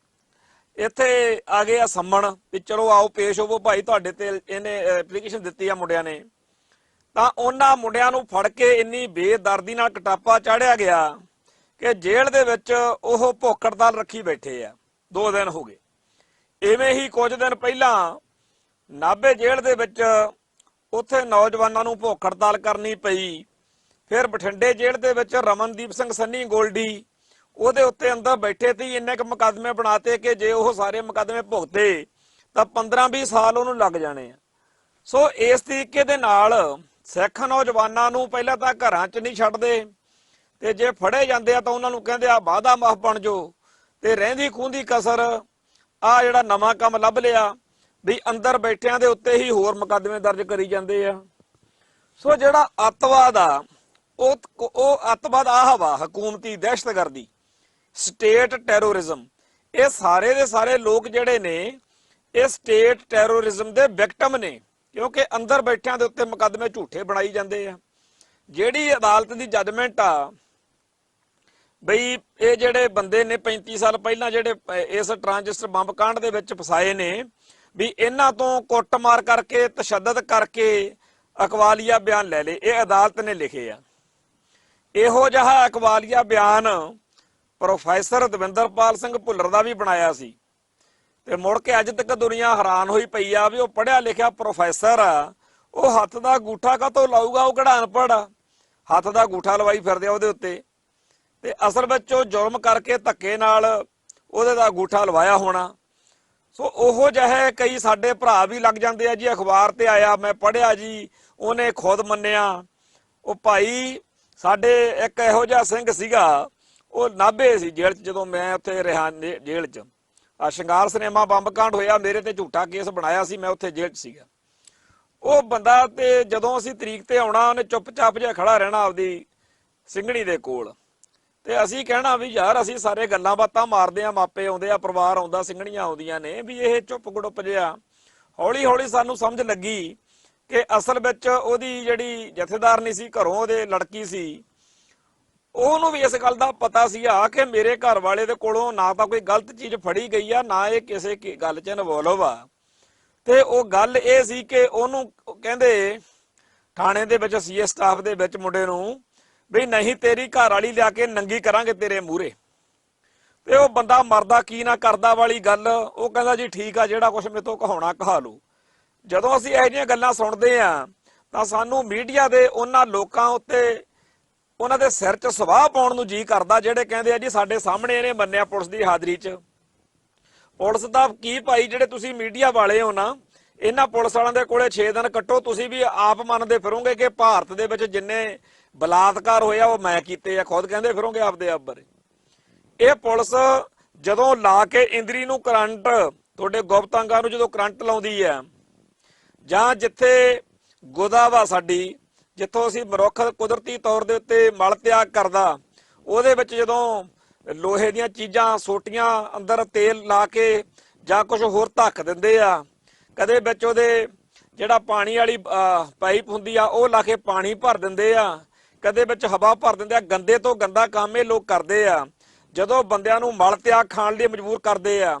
ਇੱਥੇ ਆ ਗਏ ਆ ਸੰਮਣ ਵੀ ਚਲੋ ਆਓ ਪੇਸ਼ ਹੋਵੋ ਭਾਈ, ਤੁਹਾਡੇ ਤੇ ਇਹਨੇ ਐਪਲੀਕੇਸ਼ਨ ਦਿੱਤੀ ਆ ਮੁੰਡਿਆਂ ਨੇ। ਤਾਂ ਉਹਨਾਂ ਮੁੰਡਿਆਂ ਨੂੰ ਫੜ ਕੇ ਇੰਨੀ ਬੇਦਰਦੀ ਨਾਲ ਕਟਾਪਾ ਚਾੜਿਆ ਗਿਆ ਕਿ ਜੇਲ੍ਹ ਦੇ ਵਿੱਚ ਉਹ ਭੁੱਖ ਹੜਤਾਲ ਰੱਖੀ ਬੈਠੇ ਆ। 2 ਦਿਨ ਹੋ ਗਏ। ਇਵੇਂ ਹੀ ਕੁਝ ਦਿਨ ਪਹਿਲਾਂ ਨਾਭੇ ਜੇਲ੍ਹ ਦੇ ਵਿੱਚ ਉੱਥੇ ਨੌਜਵਾਨਾਂ ਨੂੰ ਭੁੱਖ ਹੜਤਾਲ ਕਰਨੀ ਪਈ। ਫਿਰ ਬਠਿੰਡੇ ਜੇਲ੍ਹ ਦੇ ਵਿੱਚ ਰਮਨਦੀਪ ਸਿੰਘ ਸੰਨੀ ਗੋਲਡੀ, ਉਹਦੇ ਉੱਤੇ ਅੰਦਰ ਬੈਠੇ ਸੀ। ਇੰਨੇ ਕੁ ਮੁਕੱਦਮੇ ਬਣਾਤੇ ਕਿ ਜੇ ਉਹ ਸਾਰੇ ਮੁਕੱਦਮੇ ਭੁਗਤੇ ਤਾਂ 15-20 ਸਾਲ ਉਹਨੂੰ ਲੱਗ ਜਾਣੇ ਆ। ਸੋ ਇਸ ਤਰੀਕੇ ਦੇ ਨਾਲ ਸਿੱਖ ਨੌਜਵਾਨਾਂ ਨੂੰ ਪਹਿਲਾਂ ਤਾਂ ਘਰਾਂ 'ਚ ਨਹੀਂ ਛੱਡਦੇ, ਤੇ ਜੇ ਫੜੇ ਜਾਂਦੇ ਆ ਤਾਂ ਉਹਨਾਂ ਨੂੰ ਕਹਿੰਦੇ ਆ ਵਾਅਦਾ ਮਾਫ ਬਣ ਜਾਓ, ਤੇ ਰਹਿੰਦੀ ਖੂੰਦੀ ਕਸਰ ਆ ਜਿਹੜਾ ਨਵਾਂ ਕੰਮ ਲੱਭ ਲਿਆ ਵੀ ਅੰਦਰ ਬੈਠਿਆਂ ਦੇ ਉੱਤੇ ਹੀ ਹੋਰ ਮੁਕੱਦਮੇ ਦਰਜ ਕਰੀ ਜਾਂਦੇ ਆ। ਸੋ ਜਿਹੜਾ ਅੱਤਵਾਦ ਆ ਉਹ ਅੱਤਵਾਦ ਆਹ ਵਾ ਹਕੂਮਤੀ ਦਹਿਸ਼ਤਗਰਦੀ, ਸਟੇਟ ਟੈਰੋਰਿਜ਼ਮ। ਇਹ ਸਾਰੇ ਦੇ ਸਾਰੇ ਲੋਕ ਜਿਹੜੇ ਨੇ ਇਹ ਸਟੇਟ ਟੈਰੋਰਿਜ਼ਮ ਦੇ ਵਿਕਟਮ ਨੇ, ਕਿਉਂਕਿ ਅੰਦਰ ਬੈਠਿਆਂ ਦੇ ਉੱਤੇ ਮੁਕੱਦਮੇ ਝੂਠੇ ਬਣਾਈ ਜਾਂਦੇ ਆ। ਜਿਹੜੀ ਅਦਾਲਤ ਦੀ ਜੱਜਮੈਂਟ ਆ ਬਈ ਇਹ ਜਿਹੜੇ ਬੰਦੇ ਨੇ 35 ਸਾਲ ਪਹਿਲਾਂ ਜਿਹੜੇ ਇਸ ਟ੍ਰਾਂਜਿਸਟਰ ਬੰਬ ਕਾਂਡ ਦੇ ਵਿੱਚ ਫਸਾਏ ਨੇ, ਵੀ ਇਹਨਾਂ ਤੋਂ ਕੁੱਟਮਾਰ ਕਰਕੇ ਤਸ਼ੱਦਦ ਕਰਕੇ ਅਕਵਾਲੀਆ ਬਿਆਨ ਲੈ ਲਏ। ਇਹ ਅਦਾਲਤ ਨੇ ਲਿਖੇ ਆ। ਇਹੋ ਜਿਹਾ ਅਕਵਾਲੀਆ ਬਿਆਨ ਪ੍ਰੋਫੈਸਰ ਦਵਿੰਦਰਪਾਲ ਸਿੰਘ ਭੁੱਲਰ ਦਾ ਵੀ ਬਣਾਇਆ ਸੀ, ਤੇ ਮੁੜ ਕੇ ਅੱਜ ਤੱਕ ਦੁਨੀਆ ਹੈਰਾਨ ਹੋਈ ਪਈ ਆ ਵੀ ਉਹ ਪੜ੍ਹਿਆ ਲਿਖਿਆ ਪ੍ਰੋਫੈਸਰ ਆ, ਉਹ ਹੱਥ ਦਾ ਅੰਗੂਠਾ ਕਾਹਤੋਂ ਲਾਊਗਾ? ਉਹ ਕਿਹੜਾ ਅਨਪੜ੍ਹ ਆ? ਹੱਥ ਦਾ ਅੰਗੂਠਾ ਲਵਾਈ ਫਿਰਦੇ ਆ ਉਹਦੇ ਉੱਤੇ, ਤੇ ਅਸਲ ਵਿੱਚ ਉਹ ਜੁਰਮ ਕਰਕੇ ਧੱਕੇ ਨਾਲ ਉਹਦੇ ਦਾ ਅੰਗੂਠਾ ਲਵਾਇਆ ਹੋਣਾ। ਸੋ ਉਹੋ ਜਿਹੇ ਕਈ ਸਾਡੇ ਭਰਾ ਵੀ ਲੱਗ ਜਾਂਦੇ ਆ ਜੀ, ਅਖਬਾਰ ਤੇ ਆਇਆ ਮੈਂ ਪੜ੍ਹਿਆ ਜੀ, ਉਹਨੇ ਖੁਦ ਮੰਨਿਆ। ਉਹ ਭਾਈ ਸਾਡੇ ਇੱਕ ਇਹੋ ਜਿਹਾ ਸਿੰਘ ਸੀਗਾ, ਉਹ ਨਾਭੇ ਸੀ ਜੇਲ੍ਹ 'ਚ, ਜਦੋਂ ਮੈਂ ਉੱਥੇ ਰਿਹਾ ਜੇਲ੍ਹ 'ਚ। ਆ ਸ਼ਿੰਗਾਰ ਸਿਨੇਮਾ ਬੰਬ ਕਾਂਡ ਹੋਇਆ, ਮੇਰੇ ਤੇ ਝੂਠਾ ਕੇਸ ਬਣਾਇਆ ਸੀ, ਮੈਂ ਉੱਥੇ ਜੇਲ੍ਹ 'ਚ ਸੀਗਾ। ਉਹ ਬੰਦਾ ਤੇ ਜਦੋਂ ਅਸੀਂ ਤਰੀਕ ਤੇ ਆਉਣਾ ਉਹਨੇ ਚੁੱਪਚਾਪ ਜਿਹਾ ਖੜਾ ਰਹਿਣਾ ਆਪਦੀ ਸਿੰਘਣੀ ਦੇ ਕੋਲ, ਤੇ ਅਸੀਂ ਕਹਿਣਾ ਵੀ ਯਾਰ ਅਸੀਂ ਸਾਰੇ ਗੱਲਾਂ ਬਾਤਾਂ ਮਾਰਦੇ ਆ, ਮਾਪੇ ਆਉਂਦੇ ਆ, ਪਰਿਵਾਰ ਆਉਂਦਾ, ਸਿੰਘਣੀਆਂ ਆਉਂਦੀਆਂ ਨੇ, ਵੀ ਇਹ ਚੁੱਪ ਗੁੜੁੱਪ ਜਿਹਾ। ਹੌਲੀ ਹੌਲੀ ਸਾਨੂੰ ਸਮਝ ਲੱਗੀ ਕਿ ਅਸਲ ਵਿੱਚ ਉਹਦੀ ਜਿਹੜੀ ਜਥੇਦਾਰਨੀ ਸੀ ਘਰੋਂ, ਉਹਦੇ ਲੜਕੀ ਸੀ, ਉਹਨੂੰ ਵੀ ਇਸ ਗੱਲ ਦਾ ਪਤਾ ਸੀ ਕਿ ਮੇਰੇ ਘਰ ਵਾਲੇ ਦੇ ਕੋਲੋਂ ਨਾ ਤਾਂ ਕੋਈ ਗਲਤ ਚੀਜ਼ ਫੜੀ ਗਈ ਆ, ਨਾ ਇਹ ਕਿਸੇ ਗੱਲ 'ਚ ਇਨਵੋਲਵ ਆ। ਤੇ ਉਹ ਗੱਲ ਇਹ ਸੀ ਕਿ ਉਹਨੂੰ ਕਹਿੰਦੇ ਥਾਣੇ ਦੇ ਵਿੱਚ ਸੀਏ ਸਟਾਫ ਦੇ ਵਿੱਚ ਮੁੰਡੇ ਨੂੰ ਵੀ ਨਹੀਂ ਤੇਰੀ ਘਰ ਵਾਲੀ ਲਿਆ ਕੇ ਨੰਗੀ ਕਰਾਂਗੇ ਤੇਰੇ ਮੂਹਰੇ। ਤੇ ਉਹ ਬੰਦਾ ਮਰਦਾ ਕੀ ਨਾ ਕਰਦਾ ਵਾਲੀ ਗੱਲ, ਉਹ ਕਹਿੰਦਾ ਜੀ ਠੀਕ ਆ, ਜਿਹੜਾ ਕੁਛ ਮੇਰੇ ਤੋਂ ਕਹਾਉਣਾ ਕਹਾ ਲਓ। ਜਦੋਂ ਅਸੀਂ ਇਹੋ ਜਿਹੀਆਂ ਗੱਲਾਂ ਸੁਣਦੇ ਆ ਤਾਂ ਸਾਨੂੰ ਮੀਡੀਆ ਦੇ ਉਹਨਾਂ ਲੋਕਾਂ ਉੱਤੇ ਉਹਨਾਂ ਦੇ ਸਿਰ 'ਚ ਸਵਾਹ ਪਾਉਣ ਨੂੰ ਜੀ ਕਰਦਾ, ਜਿਹੜੇ ਕਹਿੰਦੇ ਆ ਜੀ ਸਾਡੇ ਸਾਹਮਣੇ ਇਹਨੇ ਮੰਨਿਆ ਪੁਲਿਸ ਦੀ ਹਾਜ਼ਰੀ 'ਚ। ਪੁਲਿਸ ਦਾ ਕੀ ਭਾਈ, ਜਿਹੜੇ ਤੁਸੀਂ ਮੀਡੀਆ ਵਾਲੇ ਹੋ ਨਾ, ਇਹਨਾਂ ਪੁਲਿਸ ਵਾਲਿਆਂ ਦੇ ਕੋਲੇ 6 ਦਿਨ ਕੱਟੋ, ਤੁਸੀਂ ਵੀ ਆਪ ਮੰਨਦੇ ਫਿਰੋਗੇ ਕਿ ਭਾਰਤ ਦੇ ਵਿੱਚ ਜਿੰਨੇ ਬਲਾਤਕਾਰ ਹੋਇਆ ਉਹ ਮੈਂ ਕੀਤੇ ਆ, ਖੁਦ ਕਹਿੰਦੇ ਫਿਰੋਗੇ ਆਪਦੇ ਆਪ ਬਾਰੇ। ਇਹ ਪੁਲਿਸ ਜਦੋਂ ਲਾ ਕੇ ਇੰਦਰੀ ਨੂੰ ਕਰੰਟ, ਤੁਹਾਡੇ ਗੁਪਤ ਅੰਗਾਂ ਨੂੰ ਜਦੋਂ ਕਰੰਟ ਲਾਉਂਦੀ ਆ, ਜਾਂ ਜਿੱਥੇ ਗੋਦਾਵਾ ਸਾਡੀ, ਜਿੱਥੋਂ ਅਸੀਂ ਮਨੁੱਖ ਕੁਦਰਤੀ ਤੌਰ ਦੇ ਉੱਤੇ ਮਲ ਤਿਆਗ ਕਰਦਾ, ਉਹਦੇ ਵਿੱਚ ਜਦੋਂ ਲੋਹੇ ਦੀਆਂ ਚੀਜ਼ਾਂ ਸੋਟੀਆਂ ਅੰਦਰ ਤੇਲ ਲਾ ਕੇ ਜਾਂ ਕੁਝ ਹੋਰ ਧੱਕ ਦਿੰਦੇ ਆ, ਕਦੇ ਵਿੱਚ ਉਹਦੇ ਜਿਹੜਾ ਪਾਣੀ ਵਾਲੀ ਪਾਈਪ ਹੁੰਦੀ ਆ ਉਹ ਲਾ ਕੇ ਪਾਣੀ ਭਰ ਦਿੰਦੇ ਆ, ਕਦੇ ਵਿੱਚ ਹਵਾ ਭਰ ਦਿੰਦੇ ਆ। ਗੰਦੇ ਤੋਂ ਗੰਦਾ ਕੰਮ ਇਹ ਲੋਕ ਕਰਦੇ ਆ। ਜਦੋਂ ਬੰਦਿਆਂ ਨੂੰ ਮਲ ਤਿਆਗ ਖਾਣ ਲਈ ਮਜਬੂਰ ਕਰਦੇ ਆ,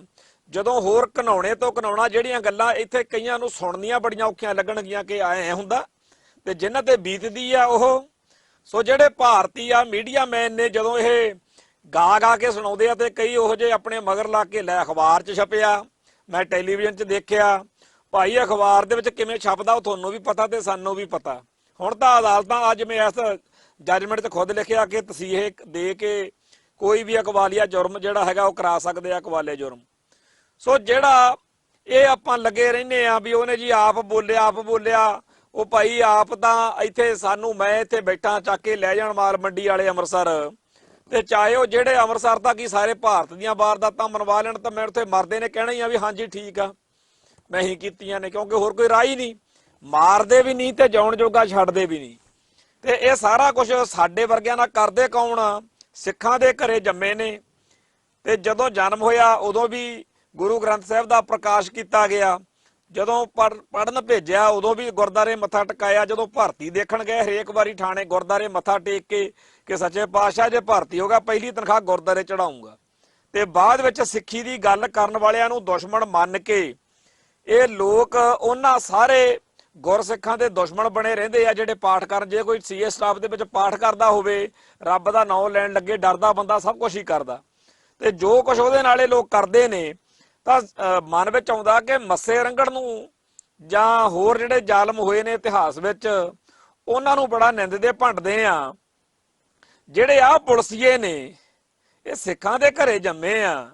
ਜਦੋਂ ਹੋਰ ਘਨਾਉਣੇ ਤੋਂ ਘਨਾਉਣਾ, ਜਿਹੜੀਆਂ ਗੱਲਾਂ ਇੱਥੇ ਕਈਆਂ ਨੂੰ ਸੁਣਨੀਆਂ ਬੜੀਆਂ ਔਖੀਆਂ ਲੱਗਣਗੀਆਂ ਕਿ ਐ ਹੁੰਦਾ, ਤੇ ਜਿਨ੍ਹਾਂ ਤੇ ਬੀਤਦੀ ਆ ਉਹ। ਸੋ ਜਿਹੜੇ ਭਾਰਤੀ ਆ ਮੀਡੀਆ ਮੈਨ ਨੇ, ਜਦੋਂ ਇਹ ਗਾ ਕੇ ਸੁਣਾਉਂਦੇ ਆ ਤੇ ਕਈ ਉਹੋ ਜਿਹੇ ਆਪਣੇ ਮਗਰ ਲਾ ਕੇ ਲੈ ਅਖਬਾਰ 'ਚ ਛਪਿਆ, ਮੈਂ ਟੈਲੀਵਿਜ਼ਨ 'ਚ ਦੇਖਿਆ। ਭਾਈ ਅਖਬਾਰ ਦੇ ਵਿੱਚ ਕਿਵੇਂ ਛਪਦਾ ਉਹ ਤੁਹਾਨੂੰ ਵੀ ਪਤਾ ਤੇ ਸਾਨੂੰ ਵੀ ਪਤਾ। ਹੁਣ ਤਾਂ ਅਦਾਲਤਾਂ ਅੱਜ ਮੈਂ ਇਸ ਜੱਜਮੈਂਟ 'ਚ ਖੁਦ ਲਿਖਿਆ ਕਿ ਤਸੀਹੇ ਦੇ ਕੇ ਕੋਈ ਵੀ ਅਕਵਾਲੀਆ ਜੁਰਮ ਜਿਹੜਾ ਹੈਗਾ ਉਹ ਕਰਾ ਸਕਦੇ ਆ, ਅਕਵਾਲੇ ਜੁਰਮ। ਸੋ ਜਿਹੜਾ ਇਹ ਆਪਾਂ ਲੱਗੇ ਰਹਿੰਦੇ ਆ ਵੀ ਉਹਨੇ ਜੀ ਆਪ ਬੋਲਿਆ, ਉਹ ਭਾਈ ਆਪ ਤਾਂ ਇੱਥੇ ਸਾਨੂੰ, ਮੈਂ ਇੱਥੇ ਬੈਠਾ, ਚੱਕ ਕੇ ਲੈ ਜਾਣ ਮਾਲ ਮੰਡੀ ਵਾਲੇ ਅੰਮ੍ਰਿਤਸਰ, ਤੇ ਚਾਹੇ ਉਹ ਜਿਹੜੇ ਅੰਮ੍ਰਿਤਸਰ ਦਾ ਕੀ ਸਾਰੇ ਭਾਰਤ ਦੀਆਂ ਵਾਰਦਾਤਾਂ ਮਨਵਾ ਲੈਣ, ਤਾਂ ਮੈਂ ਉੱਥੇ ਮਰਦੇ ਨੇ ਕਹਿਣਾ ਹੀ ਆ ਵੀ ਹਾਂਜੀ ਠੀਕ ਆ ਮੈਂ ਹੀ ਕੀਤੀਆਂ ਨੇ, ਕਿਉਂਕਿ ਹੋਰ ਕੋਈ ਰਾਹ ਹੀ ਨਹੀਂ। ਮਾਰਦੇ ਵੀ ਨਹੀਂ ਤੇ ਜਾਣ ਜੋਗਾ ਛੱਡਦੇ ਵੀ ਨਹੀਂ। ਤੇ ਇਹ ਸਾਰਾ ਕੁਝ ਸਾਡੇ ਵਰਗਿਆਂ ਨਾਲ ਕਰਦੇ ਕੌਣ ਆ? ਸਿੱਖਾਂ ਦੇ ਘਰੇ ਜੰਮੇ ਨੇ, ਤੇ ਜਦੋਂ ਜਨਮ ਹੋਇਆ ਉਦੋਂ ਵੀ ਗੁਰੂ ਗ੍ਰੰਥ ਸਾਹਿਬ ਦਾ ਪ੍ਰਕਾਸ਼ ਕੀਤਾ ਗਿਆ। ਜਦੋਂ ਪੜ੍ਹਨ ਭੇਜਿਆ ਉਦੋਂ ਵੀ ਗੁਰਦਾਰੇ ਮੱਥਾ ਟਿਕਾਇਆ। ਜਦੋਂ ਭਰਤੀ ਦੇਖਣ ਗਏ ਹਰੇਕ ਵਾਰੀ ਥਾਣੇ ਗੁਰਦਾਰੇ ਮੱਥਾ ਟੇਕ ਕੇ ਕਿ ਸੱਚੇ ਪਾਤਸ਼ਾਹ ਜੇ ਭਰਤੀ ਹੋਗਾ ਪਹਿਲੀ ਤਨਖਾਹ ਗੁਰਦਾਰੇ ਚੜਾਉਂਗਾ। ਤੇ ਬਾਅਦ ਵਿੱਚ ਸਿੱਖੀ ਦੀ ਗੱਲ ਕਰਨ ਵਾਲਿਆਂ ਨੂੰ ਦੁਸ਼ਮਣ ਮੰਨ ਕੇ ਇਹ ਲੋਕ ਉਹਨਾਂ ਸਾਰੇ ਗੁਰਸਿੱਖਾਂ ਦੇ ਦੁਸ਼ਮਣ ਬਣੇ ਰਹਿੰਦੇ ਆ ਜਿਹੜੇ ਪਾਠ ਕਰਨ। ਜੇ ਕੋਈ ਸੀਏ ਸਟਾਫ ਦੇ ਵਿੱਚ ਪਾਠ ਕਰਦਾ ਹੋਵੇ, ਰੱਬ ਦਾ ਨਾਮ ਲੈਣ ਲੱਗੇ ਡਰਦਾ ਬੰਦਾ ਸਭ ਕੁਝ ਹੀ ਕਰਦਾ, ਤੇ ਜੋ ਕੁਝ ਉਹਦੇ ਨਾਲ ਇਹ ਲੋਕ ਕਰਦੇ ਨੇ ਤਾਂ ਮਨ ਵਿੱਚ ਆਉਂਦਾ ਕਿ ਮੱਸੇ ਰੰਗੜ ਨੂੰ ਜਾਂ ਹੋਰ ਜਿਹੜੇ ਜ਼ਾਲਮ ਹੋਏ ਨੇ ਇਤਿਹਾਸ ਵਿੱਚ ਉਹਨਾਂ ਨੂੰ ਬੜਾ ਨਿੰਦਦੇ ਭੰਡਦੇ ਆ। ਜਿਹੜੇ ਆਹ ਪੁਲਸੀਏ ਨੇ ਇਹ ਸਿੱਖਾਂ ਦੇ ਘਰੇ ਜੰਮੇ ਆ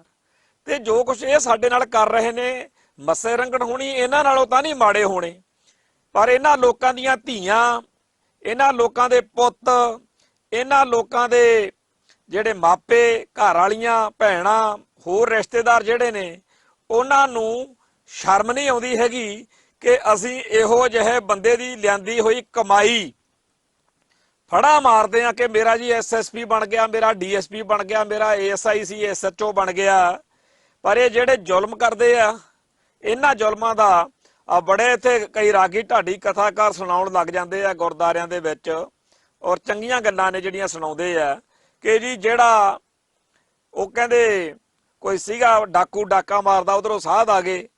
ਤੇ ਜੋ ਕੁਝ ਇਹ ਸਾਡੇ ਨਾਲ ਕਰ ਰਹੇ ਨੇ, ਮੱਸੇ ਰੰਗਣ ਹੋਣੀ ਇਹਨਾਂ ਨਾਲੋਂ ਤਾਂ ਨਹੀਂ ਮਾੜੇ ਹੋਣੇ, ਪਰ ਇਹਨਾਂ ਲੋਕਾਂ ਦੀਆਂ ਧੀਆਂ, ਇਹਨਾਂ ਲੋਕਾਂ ਦੇ ਪੁੱਤ, ਇਹਨਾਂ ਲੋਕਾਂ ਦੇ ਜਿਹੜੇ ਮਾਪੇ, ਘਰ ਵਾਲੀਆਂ, ਭੈਣਾਂ, ਹੋਰ ਰਿਸ਼ਤੇਦਾਰ ਜਿਹੜੇ ਨੇ, ਉਹਨਾਂ ਨੂੰ ਸ਼ਰਮ ਨਹੀਂ ਆਉਂਦੀ ਹੈਗੀ ਕਿ ਅਸੀਂ ਇਹੋ ਜਿਹੇ ਬੰਦੇ ਦੀ ਲਿਆਂਦੀ ਹੋਈ ਕਮਾਈ ਫੜਾ ਮਾਰਦੇ ਆ ਕਿ ਮੇਰਾ ਜੀ SSP ਬਣ ਗਿਆ, ਮੇਰਾ DSP ਬਣ ਗਿਆ, ਮੇਰਾ ASI ਸੀ SHO ਬਣ ਗਿਆ। ਪਰ ਇਹ ਜਿਹੜੇ ਜ਼ੁਲਮ ਕਰਦੇ ਆ, ਇਹਨਾਂ ਜ਼ੁਲਮਾਂ ਦਾ ਬੜੇ ਇੱਥੇ ਕਈ ਰਾਗੀ ਢਾਡੀ ਕਥਾਕਾਰ ਸੁਣਾਉਣ ਲੱਗ ਜਾਂਦੇ ਆ ਗੁਰਦਾਰਿਆਂ ਦੇ ਵਿੱਚ, ਔਰ ਚੰਗੀਆਂ ਗੱਲਾਂ ਨੇ ਜਿਹੜੀਆਂ ਸੁਣਾਉਂਦੇ ਆ ਕਿ ਜੀ ਜਿਹੜਾ ਉਹ ਕਹਿੰਦੇ ਕੋਈ ਸੀਗਾ ਡਾਕੂ ਡਾਕਾ ਮਾਰਦਾ, ਉਧਰੋਂ ਸਾਧ ਆ ਗਏ,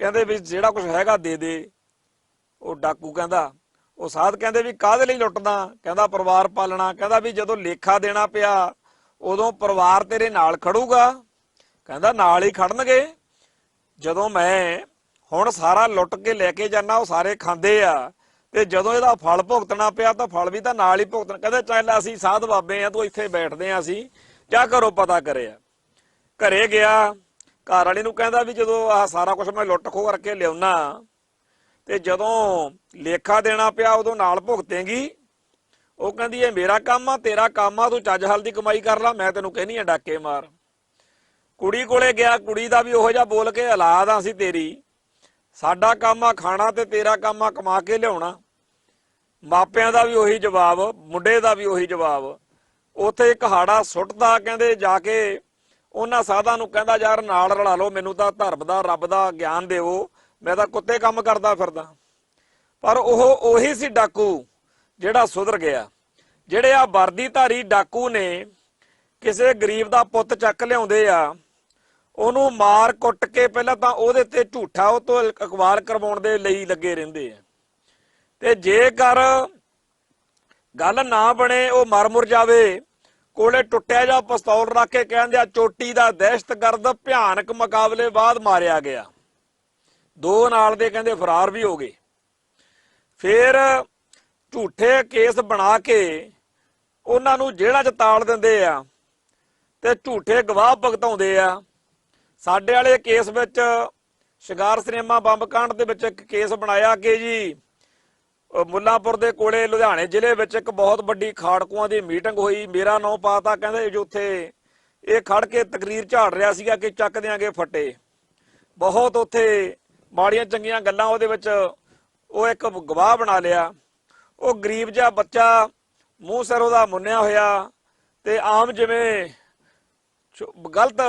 ਕਹਿੰਦੇ ਵੀ ਜਿਹੜਾ ਕੁਝ ਹੈਗਾ ਦੇ ਦੇ। ਉਹ ਡਾਕੂ ਕਹਿੰਦਾ, ਉਹ ਸਾਧ ਕਹਿੰਦੇ ਵੀ ਕਾਹਦੇ ਲਈ ਲੁੱਟਦਾ? ਕਹਿੰਦਾ ਪਰਿਵਾਰ ਪਾਲਣਾ। ਕਹਿੰਦਾ ਵੀ ਜਦੋਂ ਲੇਖਾ ਦੇਣਾ ਪਿਆ ਉਦੋਂ ਪਰਿਵਾਰ ਤੇਰੇ ਨਾਲ ਖੜੂਗਾ? ਕਹਿੰਦਾ ਨਾਲ ਹੀ ਖੜਨਗੇ। ਜਦੋਂ ਮੈਂ ਹੁਣ ਸਾਰਾ ਲੁੱਟ ਕੇ ਲੈ ਕੇ ਜਾਣਾ, ਉਹ ਸਾਰੇ ਖਾਂਦੇ ਆ, ਤੇ ਜਦੋਂ ਇਹਦਾ ਫਲ ਭੁਗਤਣਾ ਪਿਆ ਤਾਂ ਫਲ ਵੀ ਤਾਂ ਨਾਲ ਹੀ ਭੁਗਤਣਾ। ਕਹਿੰਦੇ ਚੱਲ ਅਸੀਂ ਸਾਧ ਬਾਬੇ ਆ, ਤੂੰ ਇੱਥੇ ਬੈਠਦੇ ਆ, ਅਸੀਂ ਕਿਆ ਕਰੋ ਪਤਾ ਕਰਿਆ। ਘਰੇ ਗਿਆ, ਘਰ ਵਾਲੀ ਨੂੰ ਕਹਿੰਦਾ ਵੀ ਜਦੋਂ ਆਹ ਸਾਰਾ ਕੁਝ ਮੈਂ ਲੁੱਟ ਖੋਹ ਕਰਕੇ ਲਿਆਉਣਾ ਤੇ ਜਦੋਂ ਲੇਖਾ ਦੇਣਾ ਪਿਆ ਉਦੋਂ ਨਾਲ ਭੁਗਤੇਂਗੀ। ਉਹ ਕਹਿੰਦੀ ਇਹ ਮੇਰਾ ਕੰਮ ਆ, ਤੇਰਾ ਕੰਮ ਆ, ਤੂੰ ਚੱਜ ਹਲ ਦੀ ਕਮਾਈ ਕਰ ਲਾ, ਮੈਂ ਤੈਨੂੰ ਕਹਿੰਦੀ ਆ ਡਾਕੇ ਮਾਰ। ਕੁੜੀ ਕੋਲੇ ਗਿਆ, ਕੁੜੀ ਦਾ ਵੀ ਉਹੋ ਜਿਹਾ ਬੋਲ ਕੇ ਔਲਾਦ ਆ ਅਸੀਂ ਤੇਰੀ, ਸਾਡਾ ਕੰਮ ਆ ਖਾਣਾ ਤੇ ਤੇਰਾ ਕੰਮ ਆ ਕਮਾ ਕੇ ਲਿਆਉਣਾ। ਮਾਪਿਆਂ ਦਾ ਵੀ ਉਹੀ ਜਵਾਬ, ਮੁੰਡੇ ਦਾ ਵੀ ਉਹੀ ਜਵਾਬ। ਉੱਥੇ ਇੱਕ ਹਾੜਾ ਸੁੱਟਦਾ, ਕਹਿੰਦੇ ਜਾ ਕੇ ਉਹਨਾਂ ਸਾਧਾਂ ਨੂੰ ਕਹਿੰਦਾ ਯਾਰ ਨਾਲ ਰਲਾ ਲਓ, ਮੈਨੂੰ ਤਾਂ ਧਰਮ ਦਾ ਰੱਬ ਦਾ ਗਿਆਨ ਦਿਓ, ਮੈਂ ਤਾਂ ਕੁੱਤੇ ਕੰਮ ਕਰਦਾ ਫਿਰਦਾ। ਪਰ ਉਹ ਉਹੀ ਸੀ ਡਾਕੂ ਜਿਹੜਾ ਸੁਧਰ ਗਿਆ। ਜਿਹੜੇ ਆ ਵਰਦੀਧਾਰੀ ਡਾਕੂ ਨੇ ਕਿਸੇ ਗਰੀਬ ਦਾ ਪੁੱਤ ਚੱਕ ਲਿਆਉਂਦੇ ਆ, ਉਹਨੂੰ ਮਾਰ ਕੁੱਟ ਕੇ ਪਹਿਲਾਂ ਤਾਂ ਉਹਦੇ ਤੇ ਝੂਠਾ ਉਹ ਤੋਂ ਇਕਬਾਲ ਕਰਵਾਉਣ ਦੇ ਲਈ ਲੱਗੇ ਰਹਿੰਦੇ ਆ, ਤੇ ਜੇਕਰ ਗੱਲ ਨਾ ਬਣੇ, ਉਹ ਮਰ ਮੁਰ ਜਾਵੇ, ਕੋਲੇ ਟੁੱਟਿਆ ਜਾ ਪਿਸਤੌਲ ਰੱਖ ਕੇ ਕਹਿੰਦੇ ਆ ਚੋਟੀ ਦਾ ਦਹਿਸ਼ਤਗਰਦ ਭਿਆਨਕ ਮੁਕਾਬਲੇ ਬਾਅਦ ਮਾਰਿਆ ਗਿਆ। 2 ਨਾਲ ਦੇ ਕਹਿੰਦੇ ਫਰਾਰ ਵੀ ਹੋ ਗਏ। ਫਿਰ ਝੂਠੇ ਕੇਸ ਬਣਾ ਕੇ ਉਹਨਾਂ ਨੂੰ ਜੇਲ੍ਹਾਂ 'ਚ ਤਾੜ ਦਿੰਦੇ ਆ ਤੇ ਝੂਠੇ ਗਵਾਹ ਭੁਗਤਾਉਂਦੇ ਆ। ਸਾਡੇ ਵਾਲੇ ਕੇਸ ਵਿੱਚ ਸ਼ਿੰਗਾਰ ਸਿਨੇਮਾ ਬੰਬ ਕਾਂਡ ਦੇ ਵਿੱਚ ਇੱਕ ਕੇਸ ਬਣਾਇਆ ਕਿ ਜੀ ਮੁੱਲਾਂਪੁਰ ਦੇ ਕੋਲੇ ਲੁਧਿਆਣੇ ਜ਼ਿਲ੍ਹੇ ਵਿੱਚ ਇੱਕ ਬਹੁਤ ਵੱਡੀ ਖਾੜਕੂਆਂ ਦੀ ਮੀਟਿੰਗ ਹੋਈ। ਮੇਰਾ ਨਾਂ ਪਾਤਾ, ਕਹਿੰਦੇ ਜੋ ਉੱਥੇ ਇਹ ਖੜ ਕੇ ਤਕਰੀਰ ਝਾੜ ਰਿਹਾ ਸੀਗਾ ਕਿ ਚੱਕ ਦਿਆਂਗੇ ਫੱਟੇ। ਬਹੁਤ ਉੱਥੇ ਮਾੜੀਆਂ ਚੰਗੀਆਂ ਗੱਲਾਂ ਉਹਦੇ ਵਿੱਚ ਉਹ ਇੱਕ ਗਵਾਹ ਬਣਾ ਲਿਆ। ਉਹ ਗਰੀਬ ਜਿਹਾ ਬੱਚਾ, ਮੂੰਹ ਸਿਰ ਉਹਦਾ ਮੁੰਨਿਆ ਹੋਇਆ, ਤੇ ਆਮ ਜਿਵੇਂ ਗਲਤ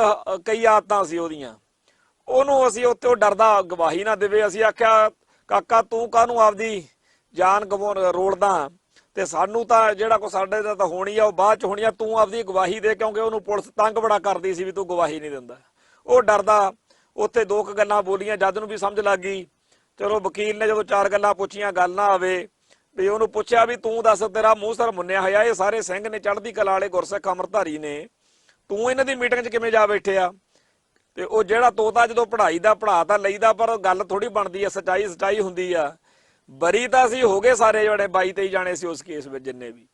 ਕਈ ਆਦਤਾਂ ਸੀ ਉਹਦੀਆਂ, ਉਹਨੂੰ ਅਸੀਂ ਉੱਥੇ ਉਹ ਡਰਦਾ ਗਵਾਹੀ ਨਾ ਦੇਵੇ। ਅਸੀਂ ਆਖਿਆ ਕਾਕਾ ਤੂੰ ਕਾਹਨੂੰ ਆਪਦੀ ਜਾਨ ਰੋਲਦਾ, ਤੇ ਸਾਨੂੰ ਤਾਂ ਜਿਹੜਾ ਕੋ ਸਾਡੇ ਦਾ ਤਾਂ ਹੋਣੀ ਆ ਉਹ ਬਾਅਦ ਚ ਹੋਣੀ ਆ, ਤੂੰ ਆਪਦੀ ਗਵਾਹੀ ਦੇ, ਕਿਉਂਕਿ ਉਹਨੂੰ ਪੁਲਿਸ ਤੰਗ ਬੜਾ ਕਰਦੀ ਸੀ ਵੀ ਤੂੰ ਗਵਾਹੀ ਨਹੀਂ ਦਿੰਦਾ। ਉਹ ਡਰਦਾ ਉੱਥੇ 2 ਗੱਲਾਂ ਬੋਲੀਆਂ, ਜੱਜ ਨੂੰ ਵੀ ਸਮਝ ਲੱਗ ਗਈ। ਚਲੋ ਵਕੀਲ ਨੇ ਜਦੋਂ 4 ਗੱਲਾਂ ਪੁੱਛੀਆਂ, ਗੱਲ ਨਾ ਆਵੇ, ਵੀ ਉਹਨੂੰ ਪੁੱਛਿਆ ਵੀ ਤੂੰ ਦੱਸ, ਤੇਰਾ ਮੂੰਹ ਸਿਰ ਮੁੰਨਿਆ ਹੋਇਆ, ਇਹ ਸਾਰੇ ਸਿੰਘ ਨੇ, ਚੜ੍ਹਦੀ ਕਲਾ ਵਾਲੇ ਗੁਰਸਿੱਖ ਅੰਮ੍ਰਿਤਧਾਰੀ ਨੇ, ਤੂੰ ਇਹਨਾਂ ਦੀ ਮੀਟਿੰਗ 'ਚ ਕਿਵੇਂ ਜਾ ਬੈਠਿਆ? ਤੇ ਉਹ ਜਿਹੜਾ ਤੋਤਾ ਜਦੋਂ ਪੜ੍ਹਾਈ ਦਾ ਪੜ੍ਹਾ ਤਾਂ ਲਈਦਾ, ਪਰ ਗੱਲ ਥੋੜੀ ਬਣਦੀ ਆ, ਸੱਚਾਈ ਹੁੰਦੀ ਆ। ਬਰੀ ਤਾਂ ਅਸੀਂ ਹੋ ਗਏ ਸਾਰੇ ਜਿਹੜੇ 22-23 ਜਾਣੇ ਸੀ ਉਸ ਕੇਸ ਵਿੱਚ ਜਿੰਨੇ ਵੀ,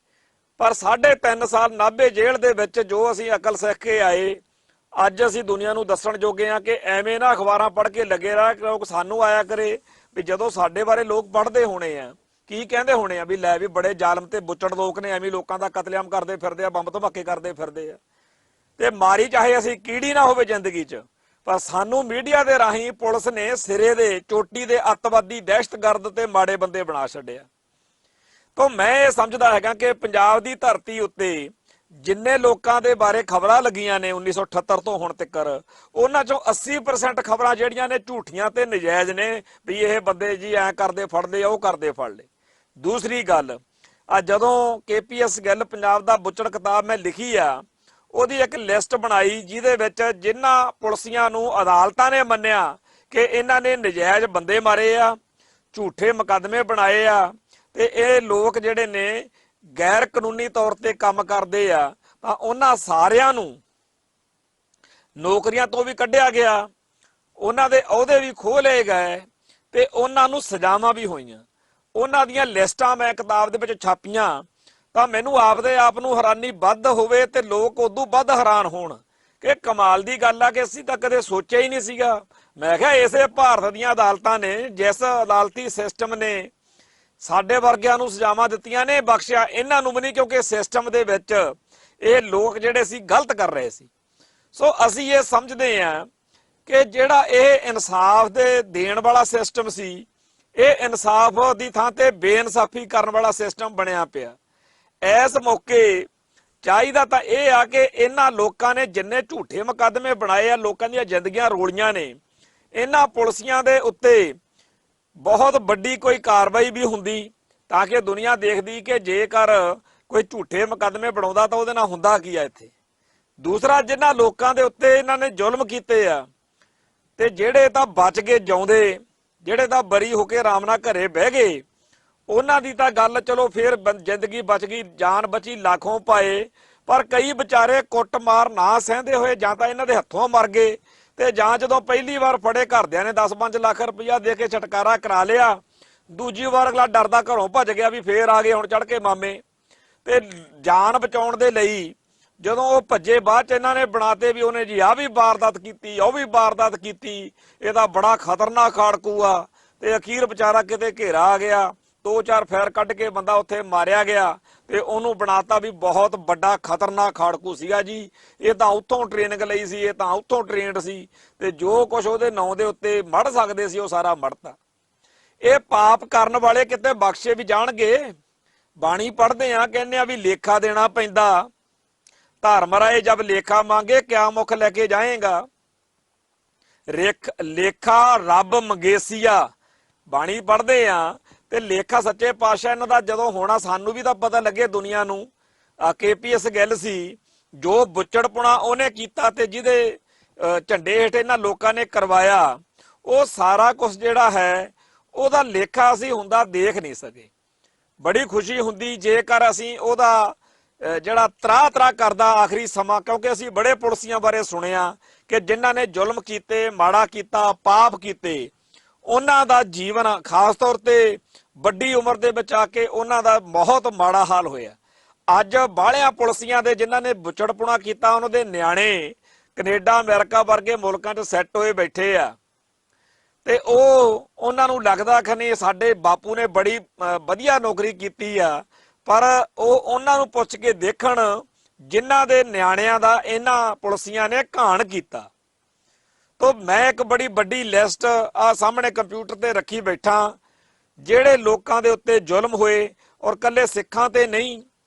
ਪਰ 3.5 ਸਾਲ ਨਾਭੇ ਜੇਲ੍ਹ ਦੇ ਵਿੱਚ ਜੋ ਅਸੀਂ ਅਕਲ ਸਿੱਖ ਕੇ ਆਏ, ਅੱਜ ਅਸੀਂ ਦੁਨੀਆ ਨੂੰ ਦੱਸਣ ਜੋਗੇ ਆ ਕਿ ਐਵੇਂ ਨਾ ਅਖਬਾਰਾਂ ਪੜ੍ਹ ਕੇ ਲੱਗੇ ਰਹਿ, ਲੋਕ ਸਾਨੂੰ ਆਇਆ ਕਰੇ ਵੀ ਜਦੋਂ ਸਾਡੇ ਬਾਰੇ ਲੋਕ ਪੜ੍ਹਦੇ ਹੋਣੇ ਆ, ਕੀ ਕਹਿੰਦੇ ਹੋਣੇ ਆ ਵੀ ਲੈ ਵੀ ਬੜੇ ਜ਼ਾਲਮ ਤੇ ਬੁੱਚੜ ਲੋਕ ਨੇ, ਐਵੇਂ ਲੋਕਾਂ ਦਾ ਕਤਲੇਆਮ ਕਰਦੇ ਫਿਰਦੇ ਆ, ਬੰਬ ਧਮਾਕੇ ਕਰਦੇ ਫਿਰਦੇ ਆ। ਤੇ ਮਾਰੀ ਚਾਹੇ ਅਸੀਂ ਕੀੜੀ ਨਾ ਹੋਵੇ ਜ਼ਿੰਦਗੀ 'ਚ, ਪਰ ਸਾਨੂੰ ਮੀਡੀਆ ਦੇ ਰਾਹੀਂ ਪੁਲਿਸ ਨੇ ਸਿਰੇ ਦੇ ਚੋਟੀ ਦੇ ਅੱਤਵਾਦੀ, ਦਹਿਸ਼ਤਗਰਦ ਤੇ ਮਾੜੇ ਬੰਦੇ ਬਣਾ ਛੱਡਿਆ। ਤਾਂ ਮੈਂ ਇਹ ਸਮਝਦਾ ਹੈਗਾ ਕਿ ਪੰਜਾਬ ਦੀ ਧਰਤੀ ਉੱਤੇ ਜਿੰਨੇ ਲੋਕਾਂ ਦੇ ਬਾਰੇ ਖਬਰਾਂ ਲੱਗੀਆਂ ਨੇ 1978 ਤੋਂ ਹੁਣ ਤੱਕ, ਉਹਨਾਂ ਚੋਂ 80% ਖਬਰਾਂ ਜਿਹੜੀਆਂ ਨੇ ਝੂਠੀਆਂ ਤੇ ਨਜਾਇਜ਼ ਨੇ, ਵੀ ਇਹ ਬੰਦੇ ਜੀ ਐਂ ਕਰਦੇ ਫੜਦੇ ਆ, ਉਹ ਕਰਦੇ ਫੜ ਲਏ। ਦੂਸਰੀ ਗੱਲ, ਆ ਜਦੋਂ KPS ਗਿੱਲ ਪੰਜਾਬ ਦਾ ਬੁੱਚੜ ਕਿਤਾਬ ਮੈਂ ਲਿਖੀ ਆ, ਉਹਦੀ ਇੱਕ ਲਿਸਟ ਬਣਾਈ ਜਿਹਦੇ ਵਿੱਚ ਜਿਨ੍ਹਾਂ ਪੁਲਿਸੀਆਂ ਨੂੰ ਅਦਾਲਤਾਂ ਨੇ ਮੰਨਿਆ ਕਿ ਇਹਨਾਂ ਨੇ ਨਜਾਇਜ਼ ਬੰਦੇ ਮਾਰੇ ਆ, ਝੂਠੇ ਮੁਕੱਦਮੇ ਬਣਾਏ ਆ, ਤੇ ਇਹ ਲੋਕ ਜਿਹੜੇ ਨੇ ਗੈਰ ਕਾਨੂੰਨੀ ਤੌਰ ਤੇ ਕੰਮ ਕਰਦੇ ਆ, ਤਾਂ ਉਹਨਾਂ ਸਾਰਿਆਂ ਨੂੰ ਨੌਕਰੀਆਂ ਤੋਂ ਵੀ ਕੱਢਿਆ ਗਿਆ, ਉਹਨਾਂ ਦੇ ਅਹੁਦੇ ਵੀ ਖੋਹ ਲਏ ਗਏ, ਤੇ ਉਹਨਾਂ ਨੂੰ ਸਜ਼ਾਵਾਂ ਵੀ ਹੋਈਆਂ। ਉਹਨਾਂ ਦੀਆਂ ਲਿਸਟਾਂ ਮੈਂ ਕਿਤਾਬ ਦੇ ਵਿੱਚ ਛਾਪੀਆਂ ਤਾਂ ਮੈਨੂੰ ਆਪਦੇ ਆਪ ਨੂੰ ਹੈਰਾਨੀ ਵੱਧ ਹੋਵੇ ਤੇ ਲੋਕ ਉਦੋਂ ਵੱਧ ਹੈਰਾਨ ਹੋਣ ਕਿ ਕਮਾਲ ਦੀ ਗੱਲ ਆ ਕਿ ਅਸੀਂ ਤਾਂ ਕਦੇ ਸੋਚਿਆ ਹੀ ਨਹੀਂ ਸੀਗਾ। ਮੈਂ ਕਿਹਾ ਇਸੇ ਭਾਰਤ ਦੀਆਂ ਅਦਾਲਤਾਂ ਨੇ, ਜਿਸ ਅਦਾਲਤੀ ਸਿਸਟਮ ਨੇ ਸਾਡੇ ਵਰਗਿਆਂ ਨੂੰ ਸਜ਼ਾਵਾਂ ਦਿੱਤੀਆਂ ਨੇ, ਬਖਸ਼ਿਆ ਇਹਨਾਂ ਨੂੰ ਵੀ ਨਹੀਂ, ਕਿਉਂਕਿ ਸਿਸਟਮ ਦੇ ਵਿੱਚ ਇਹ ਲੋਕ ਜਿਹੜੇ ਸੀ ਗਲਤ ਕਰ ਰਹੇ ਸੀ। ਸੋ ਅਸੀਂ ਇਹ ਸਮਝਦੇ ਹਾਂ ਕਿ ਜਿਹੜਾ ਇਹ ਇਨਸਾਫ ਦੇ ਦੇਣ ਵਾਲਾ ਸਿਸਟਮ ਸੀ, ਇਹ ਇਨਸਾਫ ਦੀ ਥਾਂ ਤੇ ਬੇਇਨਸਾਫੀ ਕਰਨ ਵਾਲਾ ਸਿਸਟਮ ਬਣਿਆ ਪਿਆ। ਇਸ ਮੌਕੇ ਚਾਹੀਦਾ ਤਾਂ ਇਹ ਆ ਕਿ ਇਹਨਾਂ ਲੋਕਾਂ ਨੇ ਜਿੰਨੇ ਝੂਠੇ ਮੁਕੱਦਮੇ ਬਣਾਏ ਆ, ਲੋਕਾਂ ਦੀਆਂ ਜ਼ਿੰਦਗੀਆਂ ਰੋਲੀਆਂ ਨੇ, ਇਹਨਾਂ ਪੁਲਿਸੀਆਂ ਦੇ ਉੱਤੇ ਬਹੁਤ ਵੱਡੀ ਕੋਈ ਕਾਰਵਾਈ ਵੀ ਹੁੰਦੀ ਤਾਂ ਕਿ ਦੁਨੀਆ ਦੇਖਦੀ ਕਿ ਜੇਕਰ ਕੋਈ ਝੂਠੇ ਮੁਕੱਦਮੇ ਬਣਾਉਂਦਾ ਤਾਂ ਉਹਦੇ ਨਾਲ ਹੁੰਦਾ ਕੀ ਆ ਇੱਥੇ। ਦੂਸਰਾ, ਜਿਨ੍ਹਾਂ ਲੋਕਾਂ ਦੇ ਉੱਤੇ ਇਹਨਾਂ ਨੇ ਜ਼ੁਲਮ ਕੀਤੇ ਆ ਤੇ ਜਿਹੜੇ ਤਾਂ ਬਚ ਕੇ ਜਿਉਂਦੇ, ਜਿਹੜੇ ਤਾਂ ਬਰੀ ਹੋ ਕੇ ਆਰਾਮ ਨਾਲ ਘਰੇ ਬਹਿ ਗਏ, ਉਹਨਾਂ ਦੀ ਤਾਂ ਗੱਲ ਚਲੋ ਫੇਰ ਜ਼ਿੰਦਗੀ ਬਚ ਗਈ, ਜਾਨ ਬਚੀ, ਲੱਖੋਂ ਪਾਏ। ਪਰ ਕਈ ਵਿਚਾਰੇ ਕੁੱਟ ਮਾਰ ਨਾ ਸਹਿੰਦੇ ਹੋਏ ਜਾਂ ਤਾਂ ਇਹਨਾਂ ਦੇ ਹੱਥੋਂ ਮਰ ਗਏ ਤੇ ਜਾਂ ਜਦੋਂ ਪਹਿਲੀ ਵਾਰ ਫੜੇ ਘਰਦਿਆਂ ਨੇ 10-5 ਲੱਖ ਰੁਪਇਆ ਦੇ ਕੇ ਛੁਟਕਾਰਾ ਕਰਾ ਲਿਆ, ਦੂਜੀ ਵਾਰ ਅਗਲਾ ਡਰਦਾ ਘਰੋਂ ਭੱਜ ਗਿਆ ਵੀ ਫੇਰ ਆ ਗਏ ਹੁਣ ਚੜ ਕੇ ਮਾਮੇ। ਤੇ ਜਾਨ ਬਚਾਉਣ ਦੇ ਲਈ ਜਦੋਂ ਉਹ ਭੱਜੇ, ਬਾਅਦ ਚ ਇਹਨਾਂ ਨੇ ਬਣਾਤੇ ਵੀ ਉਹਨੇ ਜੀ ਆਹ ਵੀ ਵਾਰਦਾਤ ਕੀਤੀ, ਉਹ ਵੀ ਵਾਰਦਾਤ ਕੀਤੀ, ਇਹਦਾ ਬੜਾ ਖਤਰਨਾਕ ਖਾੜਕੂ ਆ। ਤੇ ਅਖੀਰ ਵਿਚਾਰਾ ਕਿਤੇ ਘੇਰਾ ਆ ਗਿਆ, 2-4 ਫੈਰ ਕੱਢ ਕੇ ਬੰਦਾ ਉੱਥੇ ਮਾਰਿਆ ਗਿਆ ਤੇ ਉਹਨੂੰ ਬਣਾਤਾ ਵੀ ਬਹੁਤ ਵੱਡਾ ਖਤਰਨਾਕ ਖਾੜਕੂ ਸੀਗਾ ਜੀ, ਇਹ ਤਾਂ ਉੱਥੋਂ ਟ੍ਰੇਨਿੰਗ ਲਈ ਸੀ, ਇਹ ਤਾਂ ਉੱਥੋਂ ਟ੍ਰੇਨਡ ਸੀ ਤੇ ਜੋ ਕੁਝ ਉਹਦੇ ਨਾਂ ਦੇ ਉੱਤੇ ਮੜ ਸਕਦੇ ਸੀ ਉਹ ਸਾਰਾ ਮੜਤਾ। ਇਹ ਪਾਪ ਕਰਨ ਵਾਲੇ ਕਿਤੇ ਬਖਸ਼ੇ ਵੀ ਜਾਣਗੇ। ਬਾਣੀ ਪੜ੍ਹਦੇ ਆ, ਕਹਿੰਦੇ ਆ ਵੀ ਲੇਖਾ ਦੇਣਾ ਪੈਂਦਾ, ਧਰਮ ਰਾਏ ਜਬ ਲੇਖਾ ਮੰਗੇ ਕਿਆ ਮੁਖ ਲੈ ਕੇ ਜਾਏਗਾ, ਲੇਖਾ ਰੱਬ ਮੰਗੇਸੀਆ। ਬਾਣੀ ਪੜ੍ਹਦੇ ਆ ਤੇ ਲੇਖਾ ਸੱਚੇ ਪਾਤਸ਼ਾਹ ਇਹਨਾਂ ਦਾ ਜਦੋਂ ਹੋਣਾ ਸਾਨੂੰ ਵੀ ਤਾਂ ਪਤਾ ਲੱਗੇ ਦੁਨੀਆ ਨੂੰ। KPS ਗਿੱਲ ਸੀ, ਜੋ ਬੁੱਚੜਪੁਣਾ ਉਹਨੇ ਕੀਤਾ ਤੇ ਜਿਹਦੇ ਝੰਡੇ ਹੇਠ ਇਹਨਾਂ ਲੋਕਾਂ ਨੇ ਕਰਵਾਇਆ, ਉਹ ਸਾਰਾ ਕੁਝ ਜਿਹੜਾ ਹੈ ਉਹਦਾ ਲੇਖਾ ਅਸੀਂ ਹੁੰਦਾ ਦੇਖ ਨਹੀਂ ਸਕੇ। ਬੜੀ ਖੁਸ਼ੀ ਹੁੰਦੀ ਜੇਕਰ ਅਸੀਂ ਉਹਦਾ ਜਿਹੜਾ ਤਰਾ ਕਰਦਾ ਆਖਰੀ ਸਮਾਂ, ਕਿਉਂਕਿ ਅਸੀਂ ਬੜੇ ਪੁਲਿਸੀਆਂ ਬਾਰੇ ਸੁਣਿਆ ਕਿ ਜਿਨ੍ਹਾਂ ਨੇ ਜ਼ੁਲਮ ਕੀਤੇ, ਮਾੜਾ ਕੀਤਾ, ਪਾਪ ਕੀਤੇ, ਉਹਨਾਂ ਦਾ ਜੀਵਨ ਖਾਸ ਤੌਰ ਤੇ ਵੱਡੀ ਉਮਰ ਦੇ ਵਿੱਚ ਆ ਕੇ ਉਹਨਾਂ ਦਾ ਬਹੁਤ ਮਾੜਾ ਹਾਲ ਹੋਇਆ। ਅੱਜ ਬਾਹਲਿਆਂ ਪੁਲਿਸੀਆਂ ਦੇ ਜਿਨ੍ਹਾਂ ਨੇ ਬੁੱਚੜਪੁਣਾ ਕੀਤਾ, ਉਹਨਾਂ ਦੇ ਨਿਆਣੇ ਕੈਨੇਡਾ ਅਮਰੀਕਾ ਵਰਗੇ ਮੁਲਕਾਂ 'ਚ ਸੈੱਟ ਹੋਏ ਬੈਠੇ ਆ ਤੇ ਉਹਨਾਂ ਨੂੰ ਲੱਗਦਾ ਕਿ ਨਹੀਂ ਸਾਡੇ ਬਾਪੂ ਨੇ ਬੜੀ ਵਧੀਆ ਨੌਕਰੀ ਕੀਤੀ ਆ, ਪਰ ਉਹਨਾਂ ਨੂੰ ਪੁੱਛ ਕੇ ਦੇਖਣ ਜਿਨ੍ਹਾਂ ਦੇ ਨਿਆਣਿਆਂ ਦਾ ਇਹਨਾਂ ਪੁਲਿਸੀਆਂ ਨੇ ਘਾਣ ਕੀਤਾ। ਤੋ ਮੈਂ ਇੱਕ ਬੜੀ ਵੱਡੀ ਲਿਸਟ ਆ ਸਾਹਮਣੇ ਕੰਪਿਊਟਰ ਤੇ ਰੱਖੀ ਬੈਠਾ, ਜਿਹੜੇ ਲੋਕਾਂ ਦੇ ਉੱਤੇ ਜ਼ੁਲਮ ਹੋਏ, ਔਰ ਕੱਲੇ ਸਿੱਖਾਂ ਤੇ ਨਹੀਂ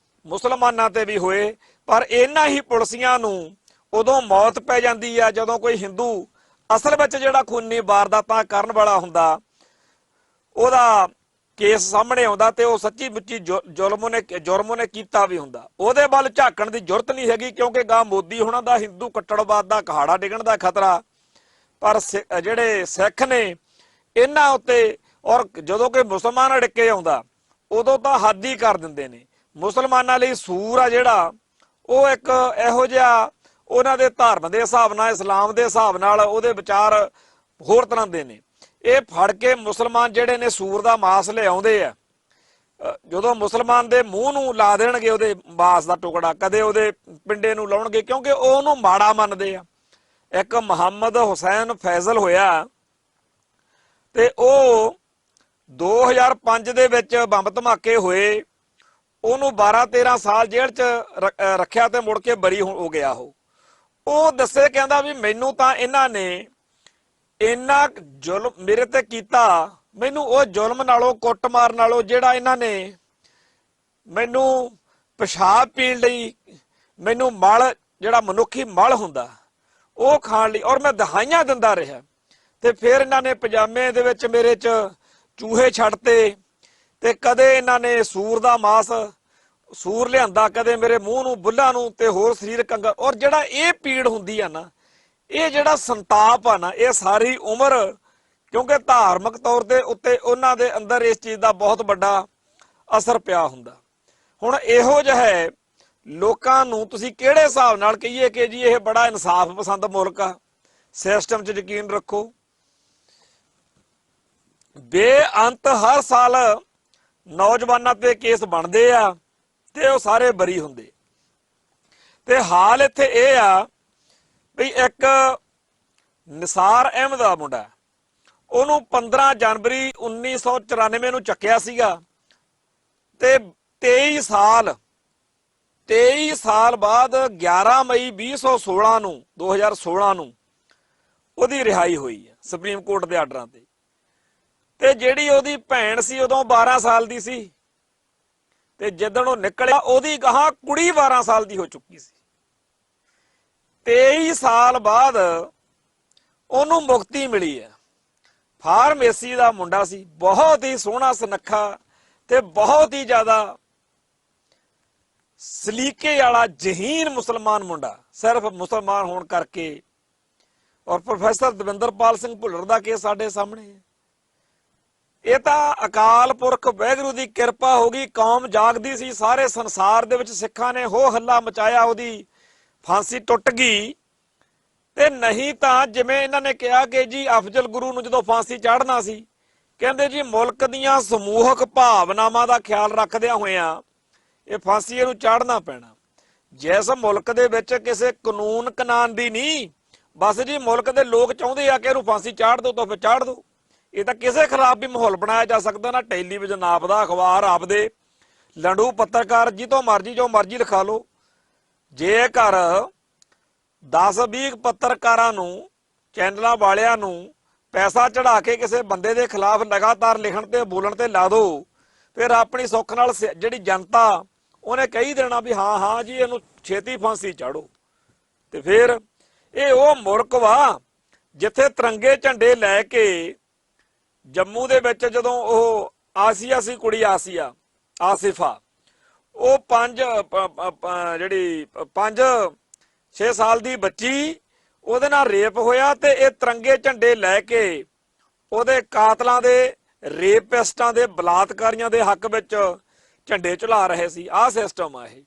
ਮੁਸਲਮਾਨਾਂ ਤੇ ਵੀ ਹੋਏ। ਪਰ ਇਹਨਾਂ ਹੀ ਪੁਲਿਸੀਆਂ ਨੂੰ ਉਦੋਂ ਮੌਤ ਪੈ ਜਾਂਦੀ ਆ ਜਦੋਂ ਕੋਈ ਹਿੰਦੂ ਅਸਲ ਵਿੱਚ ਜਿਹੜਾ ਖੂਨੀ ਵਾਰਦਾਤਾਂ ਕਰਨ ਵਾਲਾ ਹੁੰਦਾ, ਉਹਦਾ ਕੇਸ ਸਾਹਮਣੇ ਆਉਂਦਾ ਤੇ ਉਹ ਸੱਚੀ ਮੁੱਚੀ ਜੁਰਮ ਉਹਨੇ ਕੀਤਾ ਵੀ ਹੁੰਦਾ। ਉਹਦੇ ਵੱਲ ਝਾਕਣ ਦੀ ਜ਼ਰੂਰਤ ਨਹੀਂ ਹੈਗੀ, ਕਿਉਂਕਿ ਗਾਂ ਮੋਦੀ ਹੋਣਾ ਦਾ ਹਿੰਦੂ ਕੱਟੜਵਾਦ ਦਾ ਕਹਾੜਾ ਡਿੱਗਣ ਦਾ ਖਤਰਾ। ਪਰ ਜਿਹੜੇ ਸਿੱਖ ਨੇ ਇਹਨਾਂ ਉੱਤੇ, ਔਰ ਜਦੋਂ ਕੋਈ ਮੁਸਲਮਾਨ ਅੜਕੇ ਆਉਂਦਾ ਉਦੋਂ ਤਾਂ ਹੱਦ ਹੀ ਕਰ ਦਿੰਦੇ ਨੇ। ਮੁਸਲਮਾਨਾਂ ਲਈ ਸੂਰ ਆ ਜਿਹੜਾ, ਉਹ ਇੱਕ ਇਹੋ ਜਿਹਾ ਉਹਨਾਂ ਦੇ ਧਰਮ ਦੇ ਹਿਸਾਬ ਨਾਲ, ਇਸਲਾਮ ਦੇ ਹਿਸਾਬ ਨਾਲ ਉਹਦੇ ਵਿਚਾਰ ਹੋਰ ਤਰ੍ਹਾਂ ਦੇ ਨੇ। ਇਹ ਫੜ ਕੇ ਮੁਸਲਮਾਨ ਜਿਹੜੇ ਨੇ ਸੂਰ ਦਾ ਮਾਸ ਲਿਆਉਂਦੇ ਆ, ਜਦੋਂ ਮੁਸਲਮਾਨ ਦੇ ਮੂੰਹ ਨੂੰ ਲਾ ਦੇਣਗੇ ਉਹਦੇ ਮਾਸ ਦਾ ਟੁਕੜਾ, ਕਦੇ ਉਹਦੇ ਪਿੰਡੇ ਨੂੰ ਲਾਉਣਗੇ, ਕਿਉਂਕਿ ਉਹ ਉਹਨੂੰ ਮਾੜਾ ਮੰਨਦੇ ਆ। ਇੱਕ ਮੁਹੰਮਦ ਹੁਸੈਨ ਫੈਜ਼ਲ ਹੋਇਆ ਤੇ ਉਹ 2005 ਦੇ ਵਿੱਚ ਬੰਬ ਧਮਾਕੇ ਹੋਏ, ਉਹਨੂੰ 12-13 ਸਾਲ ਜੇਲ੍ਹ 'ਚ ਰੱਖਿਆ ਤੇ ਮੁੜ ਕੇ ਬਰੀ ਹੋ ਗਿਆ। ਉਹ ਦੱਸੇ, ਕਹਿੰਦਾ ਵੀ ਮੈਨੂੰ ਤਾਂ ਇਹਨਾਂ ਨੇ ਇੰਨਾ ਜ਼ੁਲਮ ਮੇਰੇ ਤੇ ਕੀਤਾ, ਮੈਨੂੰ ਉਹ ਜ਼ੁਲਮ ਨਾਲੋਂ, ਕੁੱਟਮਾਰ ਨਾਲੋਂ, ਜਿਹੜਾ ਇਹਨਾਂ ਨੇ ਮੈਨੂੰ ਪਿਸ਼ਾਬ ਪੀਣ ਲਈ, ਮੈਨੂੰ ਮਲ ਜਿਹੜਾ ਮਨੁੱਖੀ ਮਲ ਹੁੰਦਾ ਉਹ ਖਾਣ ਲਈ, ਔਰ ਮੈਂ ਦਹਾਈਆਂ ਦਿੰਦਾ ਰਿਹਾ। ਤੇ ਫਿਰ ਇਹਨਾਂ ਨੇ ਪਜਾਮੇ ਦੇ ਵਿੱਚ ਮੇਰੇ 'ਚ ਚੂਹੇ ਛੱਡਤੇ ਤੇ ਕਦੇ ਇਹਨਾਂ ਨੇ ਸੂਰ ਦਾ ਮਾਸ, ਸੂਰ ਲਿਆਂਦਾ, ਕਦੇ ਮੇਰੇ ਮੂੰਹ ਨੂੰ, ਬੁੱਲਾਂ ਨੂੰ ਤੇ ਹੋਰ ਸਰੀਰਕ ਅੰਗ। ਔਰ ਜਿਹੜਾ ਇਹ ਪੀੜ ਹੁੰਦੀ ਆ ਨਾ, ਇਹ ਜਿਹੜਾ ਸੰਤਾਪ ਆ ਨਾ, ਇਹ ਸਾਰੀ ਉਮਰ, ਕਿਉਂਕਿ ਧਾਰਮਿਕ ਤੌਰ ਦੇ ਉੱਤੇ ਉਹਨਾਂ ਦੇ ਅੰਦਰ ਇਸ ਚੀਜ਼ ਦਾ ਬਹੁਤ ਵੱਡਾ ਅਸਰ ਪਿਆ ਹੁੰਦਾ। ਹੁਣ ਇਹੋ ਜਿਹਾ ਲੋਕਾਂ ਨੂੰ ਤੁਸੀਂ ਕਿਹੜੇ ਹਿਸਾਬ ਨਾਲ ਕਹੀਏ ਕਿ ਜੀ ਇਹ ਬੜਾ ਇਨਸਾਫ ਪਸੰਦ ਮੁਲਕ ਆ, ਸਿਸਟਮ 'ਚ ਯਕੀਨ ਰੱਖੋ। ਬੇਅੰਤ ਹਰ ਸਾਲ ਨੌਜਵਾਨਾਂ ਤੇ ਕੇਸ ਬਣਦੇ ਆ ਤੇ ਉਹ ਸਾਰੇ ਬਰੀ ਹੁੰਦੇ। ਤੇ ਹਾਲ ਇੱਥੇ ਇਹ ਆ ਵੀ ਇੱਕ ਨਿਸਾਰ ਅਹਿਮਦ ਦਾ ਮੁੰਡਾ, ਉਹਨੂੰ 15 ਜਨਵਰੀ 1994 ਨੂੰ ਚੱਕਿਆ ਸੀਗਾ ਤੇ 23 ਸਾਲ ਬਾਅਦ 11 ਮਈ 2016 ਨੂੰ ਉਹਦੀ ਰਿਹਾਈ ਹੋਈ ਹੈ ਸੁਪਰੀਮ ਕੋਰਟ ਦੇ ਆਰਡਰਾਂ ਤੇ ਜਿਹੜੀ ਉਹਦੀ ਭੈਣ ਸੀ ਉਦੋਂ 12 ਸਾਲ ਦੀ ਸੀ ਤੇ ਜਦੋਂ ਉਹ ਨਿਕਲਿਆ ਉਹਦੀ ਗਾਹਾਂ ਕੁੜੀ 12 ਸਾਲ ਦੀ ਹੋ ਚੁੱਕੀ ਸੀ। 23 ਸਾਲ ਬਾਅਦ ਉਹਨੂੰ ਮੁਕਤੀ ਮਿਲੀ ਹੈ। ਫਾਰਮੇਸੀ ਦਾ ਮੁੰਡਾ ਸੀ, ਬਹੁਤ ਹੀ ਸੋਹਣਾ ਸੁਨੱਖਾ ਤੇ ਬਹੁਤ ਹੀ ਜ਼ਿਆਦਾ ਸਲੀਕੇ ਵਾਲਾ ਜ਼ਹੀਨ ਮੁਸਲਮਾਨ ਮੁੰਡਾ, ਸਿਰਫ ਮੁਸਲਮਾਨ ਹੋਣ ਕਰਕੇ। ਔਰ ਪ੍ਰੋਫੈਸਰ ਦਵਿੰਦਰਪਾਲ ਸਿੰਘ ਭੁੱਲਰ ਦਾ ਕੇਸ ਸਾਡੇ ਸਾਹਮਣੇ ਹੈ। ਇਹ ਤਾਂ ਅਕਾਲ ਪੁਰਖ ਵਾਹਿਗੁਰੂ ਦੀ ਕਿਰਪਾ ਹੋ ਗਈ, ਕੌਮ ਜਾਗਦੀ ਸੀ, ਸਾਰੇ ਸੰਸਾਰ ਦੇ ਵਿੱਚ ਸਿੱਖਾਂ ਨੇ ਹੋ ਹੱਲਾ ਮਚਾਇਆ, ਉਹਦੀ ਫਾਂਸੀ ਟੁੱਟ ਗਈ। ਤੇ ਨਹੀਂ ਤਾਂ ਜਿਵੇਂ ਇਹਨਾਂ ਨੇ ਕਿਹਾ ਕਿ ਜੀ ਅਫਜ਼ਲ ਗੁਰੂ ਨੂੰ ਜਦੋਂ ਫਾਂਸੀ ਚਾੜਨਾ ਸੀ, ਕਹਿੰਦੇ ਜੀ ਮੁਲਕ ਦੀਆਂ ਸਮੂਹਕ ਭਾਵਨਾਵਾਂ ਦਾ ਖਿਆਲ ਰੱਖਦਿਆਂ ਹੋਇਆਂ ਇਹ ਫਾਂਸੀ ਇਹਨੂੰ ਚਾੜਨਾ ਪੈਣਾ। ਜਿਸ ਮੁਲਕ ਦੇ ਵਿੱਚ ਕਿਸੇ ਕਾਨੂੰਨ ਕਨਾਨ ਦੀ ਨਹੀਂ, ਬਸ ਜੀ ਮੁਲਕ ਦੇ ਲੋਕ ਚਾਹੁੰਦੇ ਆ ਕਿ ਇਹਨੂੰ ਫਾਂਸੀ ਚਾੜ ਦਿਓ ਤਾਂ ਫਿਰ ਚਾੜ ਦਿਓ। ਇਹ ਤਾਂ ਕਿਸੇ ਖਿਲਾਫ ਵੀ ਮਾਹੌਲ ਬਣਾਇਆ ਜਾ ਸਕਦਾ ਨਾ, ਟੈਲੀਵਿਜ਼ਨ ਆਪਦਾ, ਅਖਬਾਰ ਆਪਦੇ, ਲੰਡੂ ਪੱਤਰਕਾਰ ਜਿੱਥੋਂ ਮਰਜੀ ਜੋ ਮਰਜੀ ਲਿਖਾ ਲਓ। ਜੇਕਰ 10-20 ਪੱਤਰਕਾਰਾਂ ਨੂੰ, ਚੈਨਲਾਂ ਵਾਲਿਆਂ ਨੂੰ ਪੈਸਾ ਚੜਾ ਕੇ ਕਿਸੇ ਬੰਦੇ ਦੇ ਖਿਲਾਫ ਲਗਾਤਾਰ ਲਿਖਣ ਤੇ ਬੋਲਣ ਤੇ ਲਾ ਦੋ, ਫਿਰ ਆਪਣੀ ਸੁੱਖ ਨਾਲ ਜਿਹੜੀ ਜਨਤਾ ਉਹਨੇ ਕਹੀ ਦੇਣਾ ਵੀ ਹਾਂ ਹਾਂ ਜੀ ਇਹਨੂੰ ਛੇਤੀ ਫਾਂਸੀ ਚਾੜੋ। ਤੇ ਫਿਰ ਇਹ ਉਹ ਮੁਲਕ ਵਾ ਜਿੱਥੇ ਤਿਰੰਗੇ ਝੰਡੇ ਲੈ ਕੇ ਜੰਮੂ ਦੇ ਵਿੱਚ ਜਦੋਂ ਉਹ ਆਸੀਆ ਸੀ, ਕੁੜੀ ਆਸਿਫਾ, ਉਹ 5-6 ਸਾਲ ਦੀ ਬੱਚੀ, ਉਹਦੇ ਨਾਲ ਰੇਪ ਹੋਇਆ ਤੇ ਇਹ ਤਿਰੰਗੇ ਝੰਡੇ ਲੈ ਕੇ ਉਹਦੇ ਕਾਤਲਾਂ ਦੇ, ਰੇਪਿਸਟਾਂ ਦੇ, ਬਲਾਤਕਾਰੀਆਂ ਦੇ ਹੱਕ ਵਿੱਚ ਝੰਡੇ ਝੁਲਾ ਰਹੇ ਸੀ। ਆਹ ਸਿਸਟਮ ਆ ਇਹ।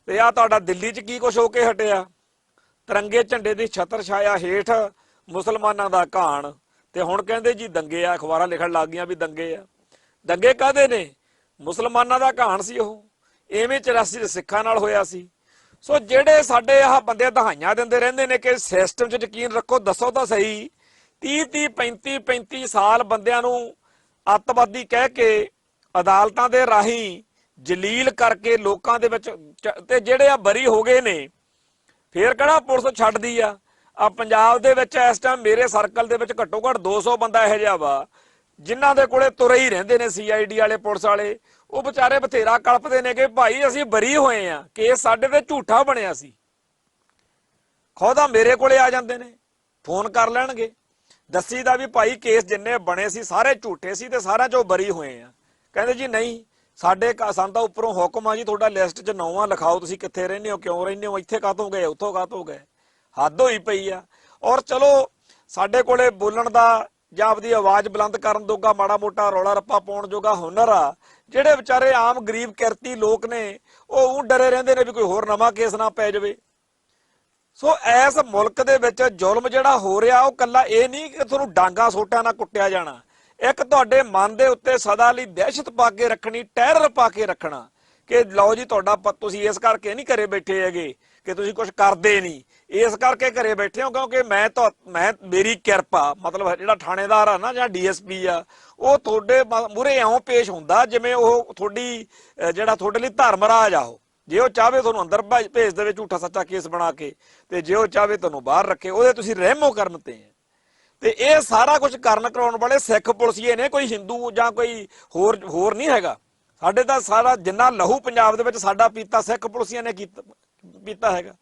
ਤੇ ਆਹ ਤੁਹਾਡਾ ਦਿੱਲੀ 'ਚ ਕੀ ਕੁਛ ਹੋ ਕੇ ਹਟਿਆ? ਤਿਰੰਗੇ ਝੰਡੇ ਦੀ ਛਤਰ ਛਾਇਆ ਹੇਠ ਮੁਸਲਮਾਨਾਂ ਦਾ ਘਾਣ। ਤੇ ਹੁਣ ਕਹਿੰਦੇ ਜੀ ਦੰਗੇ ਆ, ਅਖਬਾਰਾਂ ਲਿਖਣ ਲੱਗ ਗਈਆਂ ਵੀ ਦੰਗੇ ਆ। ਦੰਗੇ ਕਾਹਦੇ ਨੇ? ਮੁਸਲਮਾਨਾਂ ਦਾ ਘਾਣ ਸੀ ਉਹ। ਐਵੇਂ 84 ਦੇ ਸਿੱਖਾਂ ਨਾਲ ਹੋਇਆ ਸੀ। ਸੋ ਜਿਹੜੇ ਸਾਡੇ ਆਹ ਬੰਦੇ ਦਹਾਈਆਂ ਦਿੰਦੇ ਰਹਿੰਦੇ ਨੇ ਕਿ ਸਿਸਟਮ 'ਚ ਯਕੀਨ ਰੱਖੋ, ਦੱਸੋ ਤਾਂ ਸਹੀ, 30-30, 35-35 ਸਾਲ ਬੰਦਿਆਂ ਨੂੰ ਅੱਤਵਾਦੀ ਕਹਿ ਕੇ ਅਦਾਲਤਾਂ ਦੇ ਰਾਹੀਂ ਜਲੀਲ ਕਰਕੇ ਲੋਕਾਂ ਦੇ ਵਿੱਚ, ਤੇ ਜਿਹੜੇ ਆ ਬਰੀ ਹੋ ਗਏ ਨੇ, ਫੇਰ ਕਿਹੜਾ ਪੁਲਿਸ ਛੱਡਦੀ ਆ? ਆ ਪੰਜਾਬ ਦੇ ਵਿੱਚ ਇਸ ਟਾਈਮ ਮੇਰੇ ਸਰਕਲ ਦੇ ਵਿੱਚ ਘੱਟੋ ਘੱਟ 200 ਬੰਦਾ ਇਹੋ ਜਿਹਾ ਵਾ ਜਿਨ੍ਹਾਂ ਦੇ ਕੋਲੇ ਤੁਰੇ ਹੀ ਰਹਿੰਦੇ ਨੇ CID ਵਾਲੇ, ਪੁਲਿਸ ਵਾਲੇ। ਉਹ ਵਿਚਾਰੇ ਬਥੇਰਾ ਕਲਪਦੇ ਨੇ ਕਿ ਭਾਈ ਅਸੀਂ ਬਰੀ ਹੋਏ ਆ, ਕੇਸ ਸਾਡੇ ਤੇ ਝੂਠਾ ਬਣਿਆ ਸੀ। ਖੁਦਾ ਮੇਰੇ ਕੋਲੇ ਆ ਜਾਂਦੇ ਨੇ, ਫੋਨ ਕਰ ਲੈਣਗੇ, ਦੱਸੀਦਾ ਵੀ ਭਾਈ ਕੇਸ ਜਿੰਨੇ ਬਣੇ ਸੀ ਸਾਰੇ ਝੂਠੇ ਸੀ ਤੇ ਸਾਰਿਆਂ ਚੋਂ ਬਰੀ ਹੋਏ ਆ। ਕਹਿੰਦੇ ਜੀ ਨਹੀਂ, ਸਾਨੂੰ ਤਾਂ ਉੱਪਰੋਂ ਹੁਕਮ ਆ ਜੀ, ਤੁਹਾਡਾ ਲਿਸਟ 'ਚ ਨਾਂ ਆ, ਲਿਖਾਓ ਤੁਸੀਂ ਕਿੱਥੇ ਰਹਿੰਦੇ ਹੋ, ਕਿਉਂ ਰਹਿੰਦੇ ਹੋ, ਇੱਥੇ ਕਾਹਤੋਂ ਗਏ, ਉੱਥੋਂ ਕਾਹਤੋਂ ਗਏ। ਹੱਦ ਹੋਈ ਪਈ ਆ। ਔਰ ਚਲੋ ਸਾਡੇ ਕੋਲੇ ਬੋਲਣ ਦਾ ਜਾਂ ਆਪਦੀ ਆਵਾਜ਼ ਬੁਲੰਦ ਕਰਨ ਜੋਗਾ, ਮਾੜਾ ਮੋਟਾ ਰੌਲਾ ਰੱਪਾ ਪਾਉਣ ਜੋਗਾ ਹੁਨਰ ਆ। ਜਿਹੜੇ ਵਿਚਾਰੇ ਆਮ ਗਰੀਬ ਕਿਰਤੀ ਲੋਕ ਨੇ ਉਹ ਡਰੇ ਰਹਿੰਦੇ ਨੇ ਵੀ ਕੋਈ ਹੋਰ ਨਵਾਂ ਕੇਸ ਨਾ ਪੈ ਜਾਵੇ। ਸੋ ਇਸ ਮੁਲਕ ਦੇ ਵਿੱਚ ਜ਼ੁਲਮ ਜਿਹੜਾ ਹੋ ਰਿਹਾ ਉਹ ਕੱਲਾ ਇਹ ਨਹੀਂ ਕਿ ਤੁਹਾਨੂੰ ਡਾਂਗਾ ਸੋਟਾਂ ਨਾਲ ਕੁੱਟਿਆ ਜਾਣਾ, ਇੱਕ ਤੁਹਾਡੇ ਮਨ ਦੇ ਉੱਤੇ ਸਦਾ ਲਈ ਦਹਿਸ਼ਤ ਪਾ ਕੇ ਰੱਖਣੀ, ਟੈਰਰ ਪਾ ਕੇ ਰੱਖਣਾ ਕਿ ਲਓ ਜੀ ਤੁਹਾਡਾ ਤੁਸੀਂ ਇਸ ਕਰਕੇ ਨਹੀਂ ਘਰੇ ਬੈਠੇ ਹੈਗੇ ਕਿ ਤੁਸੀਂ ਕੁਝ ਕਰਦੇ ਨਹੀਂ, ਇਸ ਕਰਕੇ ਘਰੇ ਬੈਠੇ ਹੋ ਕਿਉਂਕਿ ਮੇਰੀ ਕਿਰਪਾ, ਮਤਲਬ ਜਿਹੜਾ ਥਾਣੇਦਾਰ ਆ ਨਾ ਜਾਂ DSP ਆ, ਉਹ ਤੁਹਾਡੇ ਮੂਹਰੇ ਇਉਂ ਪੇਸ਼ ਹੁੰਦਾ ਜਿਵੇਂ ਉਹ ਤੁਹਾਡੀ ਜਿਹੜਾ ਤੁਹਾਡੇ ਲਈ ਧਰਮਰਾਜ ਆ। ਉਹ ਜੇ ਉਹ ਚਾਹਵੇ ਤੁਹਾਨੂੰ ਅੰਦਰ ਭੇਜ ਦੇਵੇ ਝੂਠਾ ਸੱਚਾ ਕੇਸ ਬਣਾ ਕੇ, ਤੇ ਜੇ ਉਹ ਚਾਹਵੇ ਤੁਹਾਨੂੰ ਬਾਹਰ ਰੱਖੇ, ਉਹਦੇ ਤੁਸੀਂ ਰਹਿਮੋ ਕਰਨ ਤੇ ਆ। ਤੇ ਇਹ ਸਾਰਾ ਕੁਝ ਕਰਾਉਣ ਵਾਲੇ ਸਿੱਖ ਪੁਲਿਸੀਏ ਨੇ, ਕੋਈ ਹਿੰਦੂ ਜਾਂ ਕੋਈ ਹੋਰ ਨਹੀਂ ਹੈਗਾ। ਸਾਡੇ ਤਾਂ ਸਾਰਾ ਜਿੰਨਾ ਲਹੂ ਪੰਜਾਬ ਦੇ ਵਿੱਚ ਸਾਡਾ ਪੀਤਾ ਸਿੱਖ ਪੁਲਿਸੀਆਂ ਨੇ ਪੀਤਾ ਹੈਗਾ।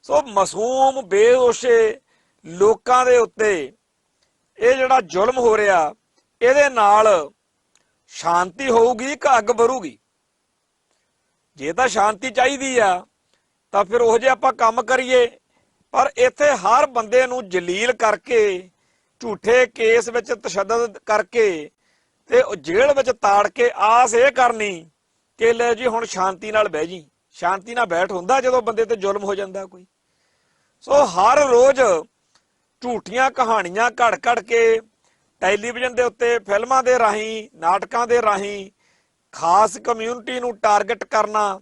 ਸੋ ਮਾਸੂਮ ਬੇਹੋਸ਼ੇ ਲੋਕਾਂ ਦੇ ਉੱਤੇ ਇਹ ਜਿਹੜਾ ਜ਼ੁਲਮ ਹੋ ਰਿਹਾ, ਇਹਦੇ ਨਾਲ ਸ਼ਾਂਤੀ ਹੋਊਗੀ ਕਿ ਅੱਗ ਭਰੂਗੀ? ਜੇ ਤਾਂ ਸ਼ਾਂਤੀ ਚਾਹੀਦੀ ਆ ਤਾਂ ਫਿਰ ਉਹ ਜਿਹੇ ਆਪਾਂ ਕੰਮ ਕਰੀਏ, ਪਰ ਇੱਥੇ ਹਰ ਬੰਦੇ ਨੂੰ ਜਲੀਲ ਕਰਕੇ, ਝੂਠੇ ਕੇਸ ਵਿੱਚ ਤਸ਼ੱਦਦ ਕਰਕੇ ਤੇ ਜੇਲ੍ਹ ਵਿੱਚ ਤਾੜ ਕੇ ਆਸ ਇਹ ਕਰਨੀ ਕਿ ਲੈ ਜੀ ਹੁਣ ਸ਼ਾਂਤੀ ਨਾਲ ਬਹਿ ਜੀ। ਸ਼ਾਂਤੀ ਨਾਲ ਬੈਠ ਹੁੰਦਾ ਜਦੋਂ ਬੰਦੇ ਤੇ ਜ਼ੁਲਮ ਹੋ ਜਾਂਦਾ ਕੋਈ। ਸੋ ਹਰ ਰੋਜ਼ ਝੂਠੀਆਂ ਕਹਾਣੀਆਂ ਘੜ ਕੇ ਟੈਲੀਵਿਜ਼ਨ ਦੇ ਉੱਤੇ ਫਿਲਮਾਂ ਦੇ ਰਾਹੀਂ, ਨਾਟਕਾਂ ਦੇ ਰਾਹੀਂ ਖਾਸ ਕਮਿਊਨਿਟੀ ਨੂੰ ਟਾਰਗੇਟ ਕਰਨਾ,